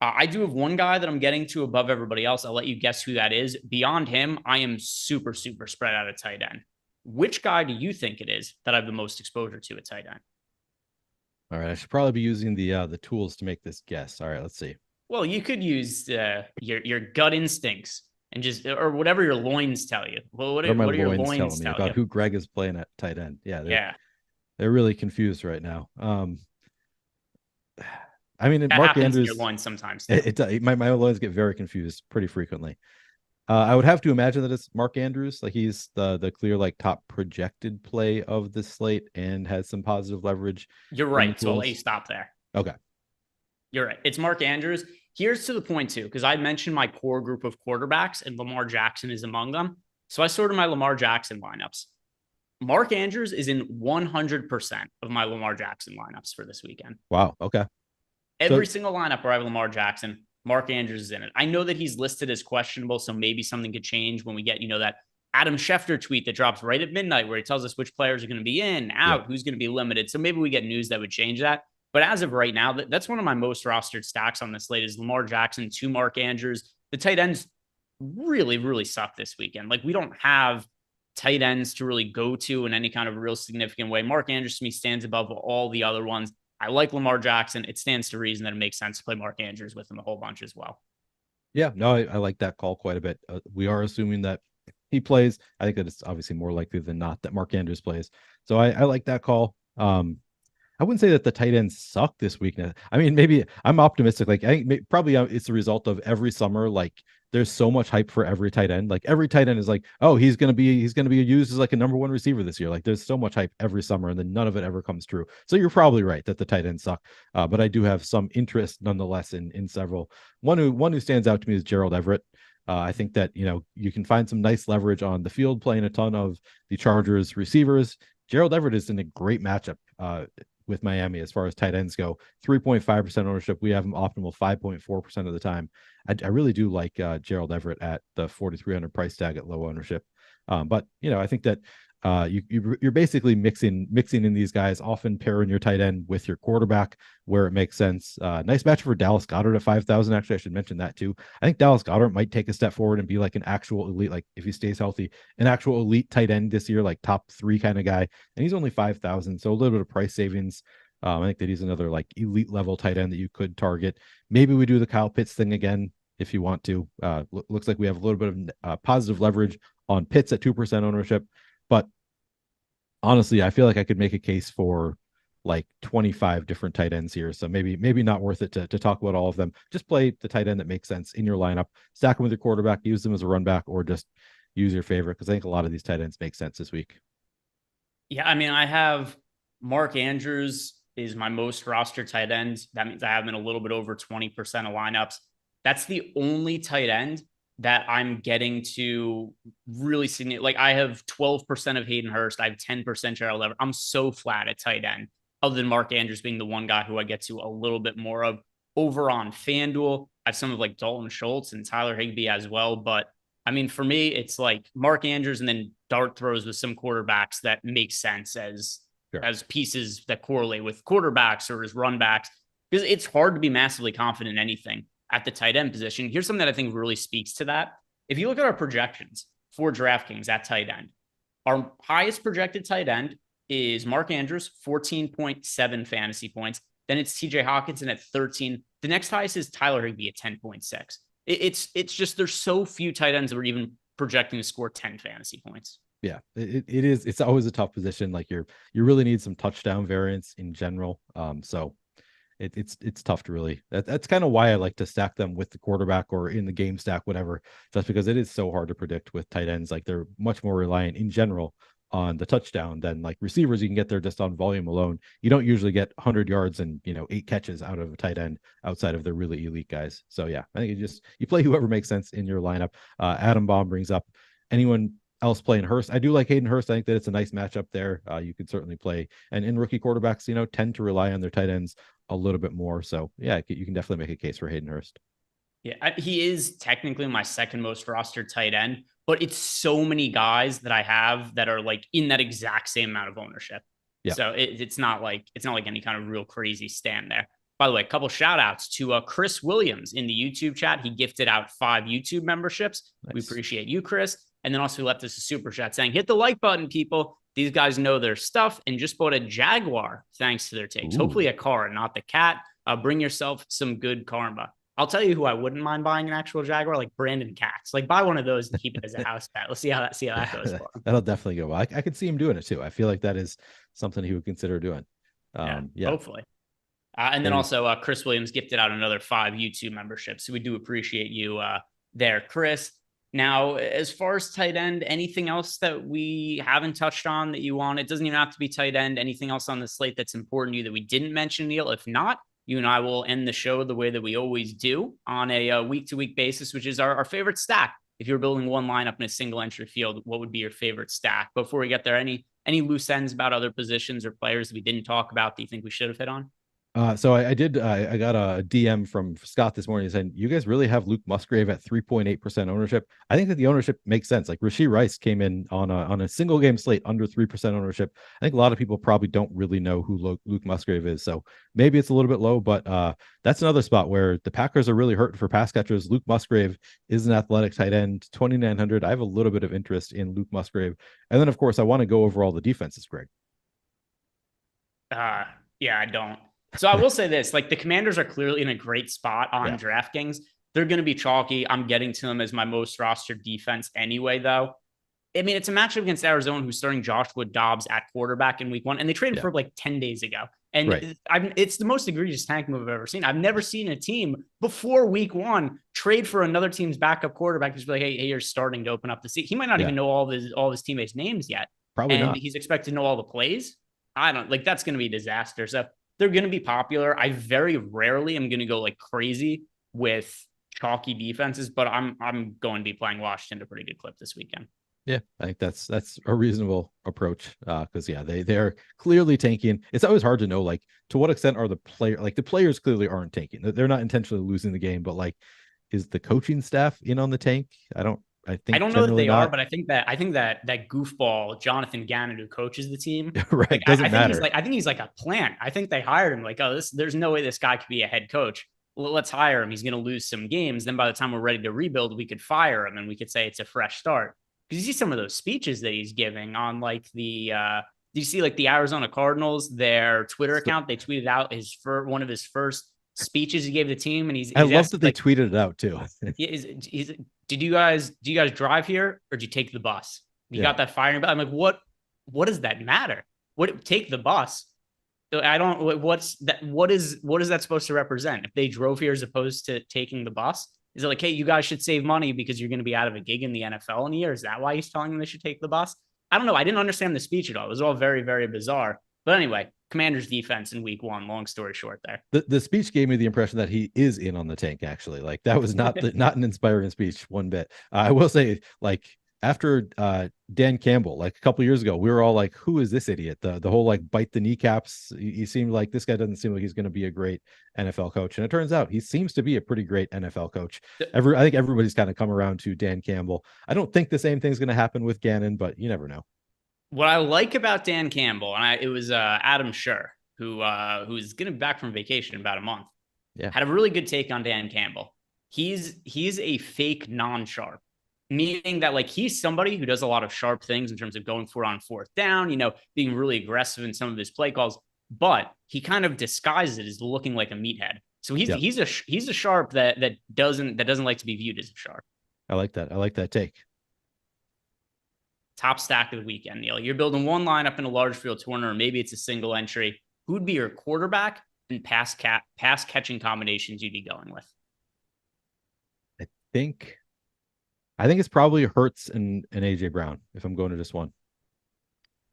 I do have one guy that I'm getting to above everybody else. I'll let you guess who that is. Beyond him, I am super spread out at tight end. Which guy do you think it is that I have the most exposure to at tight end? All right, I should probably be using the tools to make this guess. All right, let's see. Well, you could use your gut instincts and just or whatever your loins tell you. Well, what are your loins telling me about who Greg is playing at tight end? Yeah, they're really confused right now. I mean, that Mark Andrews. Your loins sometimes. My loins get very confused pretty frequently. I would have to imagine that it's Mark Andrews. Like he's the clear like top projected play of the slate and has some positive leverage. You're right. So I'll let you stop there. Okay. You're right. It's Mark Andrews. Here's to the point, too, because I mentioned my core group of quarterbacks, and Lamar Jackson is among them. So I sorted my Lamar Jackson lineups. Mark Andrews is in 100% of my Lamar Jackson lineups for this weekend. Wow. Okay. Every single lineup where I have Lamar Jackson, Mark Andrews is in it. I know that he's listed as questionable, so maybe something could change when we get, that Adam Schefter tweet that drops right at midnight where he tells us which players are going to be in, out, who's going to be limited. So maybe we get news that would change that. But as of right now, that's one of my most rostered stacks on this slate is Lamar Jackson to Mark Andrews. The tight ends really suck this weekend. Like we don't have tight ends to really go to in any kind of real significant way. Mark Andrews to me stands above all the other ones. I like Lamar Jackson. It stands to reason that it makes sense to play Mark Andrews with him a whole bunch as well. Yeah, no, I like that call quite a bit. We are assuming that he plays. I think that it's obviously more likely than not that Mark Andrews plays. So I like that call. I wouldn't say that the tight ends suck this week. I mean, maybe I'm optimistic. Like I think probably it's the result of every summer. Like there's so much hype for every tight end. Like every tight end is like, oh, he's gonna be used as like a number one receiver this year. Like there's so much hype every summer, and then none of it ever comes true. So you're probably right that the tight ends suck. But I do have some interest nonetheless in several. One who stands out to me is Gerald Everett. I think that you can find some nice leverage on the field playing a ton of the Chargers receivers. Gerald Everett is in a great matchup with Miami as far as tight ends go. 3.5% ownership. We have him optimal 5.4% of the time. I really do like Gerald Everett at the 4,300 price tag at low ownership. But I think that you're basically mixing in these guys, often pairing your tight end with your quarterback where it makes sense. Nice match for Dallas Goedert at 5,000. Actually, I should mention that too. I think Dallas Goedert might take a step forward and be like an actual elite, like if he stays healthy, an actual elite tight end this year, like top 3 kind of guy. And he's only 5,000, so a little bit of price savings. I think that he's another like elite level tight end that you could target. Maybe we do the Kyle Pitts thing again if you want to. Looks like we have a little bit of positive leverage on Pitts at 2% ownership. But honestly, I feel like I could make a case for like 25 different tight ends here. So maybe not worth it to talk about all of them. Just play the tight end that makes sense in your lineup, stack them with your quarterback, use them as a run back, or just use your favorite. Cause I think a lot of these tight ends make sense this week. Yeah. I mean, I have Mark Andrews is my most rostered tight end. That means I have him in a little bit over 20% of lineups. That's the only tight end that I'm getting to really see. Like I have 12% of Hayden Hurst. I have 10% Gerald Everett. I'm so flat at tight end. other than Mark Andrews being the one guy who I get to a little bit more of. Over on FanDuel, I have some of like Dalton Schultz and Tyler Higbee as well. But I mean, for me, it's like Mark Andrews and then dart throws with some quarterbacks that make sense as pieces that correlate with quarterbacks or as run backs, because it's hard to be massively confident in anything at the tight end position. Here's something that I think really speaks to that. If you look at our projections for DraftKings at tight end, our highest projected tight end is Mark Andrews, 14.7 fantasy points. Then it's TJ Hawkinson at 13. The next highest is Tyler Higbee at 10.6. It's just there's so few tight ends that we're even projecting to score 10 fantasy points. Yeah, it is. It's always a tough position. Like you really need some touchdown variance in general. So it's tough to really. That's kind of why I like to stack them with the quarterback or in the game stack, whatever. Just because it is so hard to predict with tight ends. Like they're much more reliant in general on the touchdown than like receivers. You can get there just on volume alone. You don't usually get 100 yards and 8 catches out of a tight end outside of the really elite guys. So yeah, I think you play whoever makes sense in your lineup. Adam Baum brings up anyone else playing Hurst. I do like Hayden Hurst. I think that it's a nice matchup there. You could certainly play, and in rookie quarterbacks, tend to rely on their tight ends a little bit more. So yeah, you can definitely make a case for Hayden Hurst. Yeah, he is technically my second most rostered tight end, but it's so many guys that I have that are like in that exact same amount of ownership. Yeah. So it's not like any kind of real crazy stand there. By the way, a couple shout outs to Chris Williams in the YouTube chat. He gifted out 5 YouTube memberships. Nice. We appreciate you, Chris. And then also he left us a super chat saying, hit the like button, people. These guys know their stuff and just bought a Jaguar thanks to their takes. Ooh. Hopefully a car, not the cat. Bring yourself some good karma. I'll tell you who I wouldn't mind buying an actual Jaguar, like Brandon Katz. Like buy one of those and keep it as a house pet. Let's see how that goes for him. That'll definitely go well. I could see him doing it too. I feel like that is something he would consider doing. Yeah. Hopefully. And then also Chris Williams gifted out another 5 YouTube memberships. So we do appreciate you there, Chris. Now, as far as tight end, anything else that we haven't touched on that you want? It doesn't even have to be tight end. Anything else on the slate that's important to you that we didn't mention, Neil? If not, you and I will end the show the way that we always do on a week-to-week basis, which is our favorite stack. If you're building one lineup in a single entry field, what would be your favorite stack? Before we get there, any loose ends about other positions or players that we didn't talk about that you think we should have hit on? So I got a DM from Scott this morning saying, you guys really have Luke Musgrave at 3.8% ownership. I think that the ownership makes sense. Like Rashee Rice came in on a single game slate under 3% ownership. I think a lot of people probably don't really know who Luke Musgrave is. So maybe it's a little bit low, but that's another spot where the Packers are really hurting for pass catchers. Luke Musgrave is an athletic tight end, 2,900. I have a little bit of interest in Luke Musgrave. And then of course I want to go over all the defenses, Greg. Yeah, I don't. So I will say this, like the Commanders are clearly in a great spot on DraftKings. They're going to be chalky. I'm getting to them as my most rostered defense anyway, though. I mean, it's a matchup against Arizona, who's starting Joshua Dobbs at quarterback in week 1, and they traded for like 10 days ago. And it's the most egregious tank move I've ever seen. I've never seen a team before week 1 trade for another team's backup quarterback. Just be like, hey, you're starting to open up the seat. He might not even know all of his teammates' names yet. Probably not. He's expected to know all the plays. That's going to be a disaster. So they're going to be popular. I very rarely am going to go like crazy with chalky defenses, but I'm going to be playing Washington at a pretty good clip this weekend. Yeah, I think that's a reasonable approach because they're clearly tanking. It's always hard to know like to what extent are the players clearly aren't tanking. They're not intentionally losing the game, but like is the coaching staff in on the tank? I don't know that they are, but I think that goofball Jonathan Gannon who coaches the team, right? Like, doesn't matter. I think he's like a plant. I think they hired him like, there's no way this guy could be a head coach. Let's hire him. He's going to lose some games. Then by the time we're ready to rebuild, we could fire him and we could say it's a fresh start. Because you see some of those speeches that he's giving on like the, do you see like the Arizona Cardinals, their Twitter account? They tweeted out one of his first speeches he gave the team, and I love that they tweeted it out too. Did you guys drive here or did you take the bus? You got that fire in your butt. I'm like, what does that matter? Take the bus? I don't. What's that? What is that supposed to represent? If they drove here as opposed to taking the bus, is it like, hey, you guys should save money because you're going to be out of a gig in the NFL in a year? Is that why he's telling them they should take the bus? I don't know. I didn't understand the speech at all. It was all very, very bizarre. But anyway, Commanders defense in week 1, long story short there. The speech gave me the impression that he is in on the tank, actually. Like that was not an inspiring speech one bit. I will say, like, after Dan Campbell, like a couple years ago, we were all like, who is this idiot? The whole like bite the kneecaps. He seemed like this guy doesn't seem like he's going to be a great NFL coach. And it turns out he seems to be a pretty great NFL coach. I think everybody's kind of come around to Dan Campbell. I don't think the same thing's going to happen with Gannon, but you never know. What I like about Dan Campbell, and it was Adam Schur, who's going to be back from vacation in about a month. Yeah, had a really good take on Dan Campbell. He's a fake non-sharp, meaning that like he's somebody who does a lot of sharp things in terms of going for it on fourth down, being really aggressive in some of his play calls, but he kind of disguises it as looking like a meathead. So he's a sharp that doesn't like to be viewed as a sharp. I like that. I like that take. Top stack of the weekend, Neil. You're building one lineup in a large field tournament, or maybe it's a single entry. Who would be your quarterback and pass catching combinations you'd be going with? I think it's probably Hurts and AJ Brown if I'm going to just one.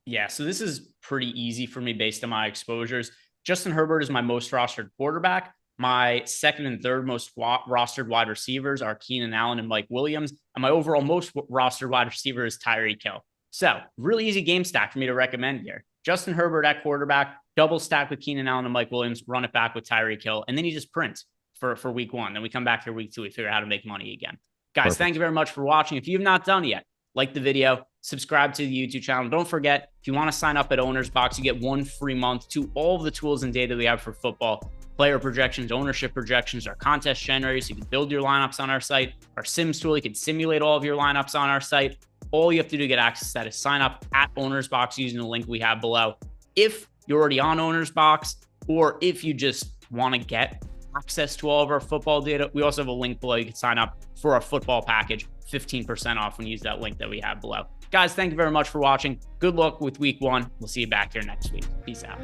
Yeah, so this is pretty easy for me based on my exposures. Justin Herbert is my most rostered quarterback. My second and third most rostered wide receivers are Keenan Allen and Mike Williams. And my overall most rostered wide receiver is Tyreek Hill. So really easy game stack for me to recommend here. Justin Herbert at quarterback, double stack with Keenan Allen and Mike Williams, run it back with Tyreek Hill, and then you just print for week one. Then we come back here week two, we figure out how to make money again. Guys, Perfect. Thank you very much for watching. If you've not done it yet, like the video, subscribe to the YouTube channel. Don't forget, if you want to sign up at Owner's Box, you get 1 free month to all of the tools and data we have for football. Player projections, ownership projections, our contest generators. You can build your lineups on our site. Our Sims tool, you can simulate all of your lineups on our site. All you have to do to get access to that is sign up at Owner's Box using the link we have below. If you're already on Owner's Box, or if you just want to get access to all of our football data, we also have a link below. You can sign up for our football package, 15% off when you use that link that we have below. Guys, thank you very much for watching. Good luck with week one. We'll see you back here next week. Peace out.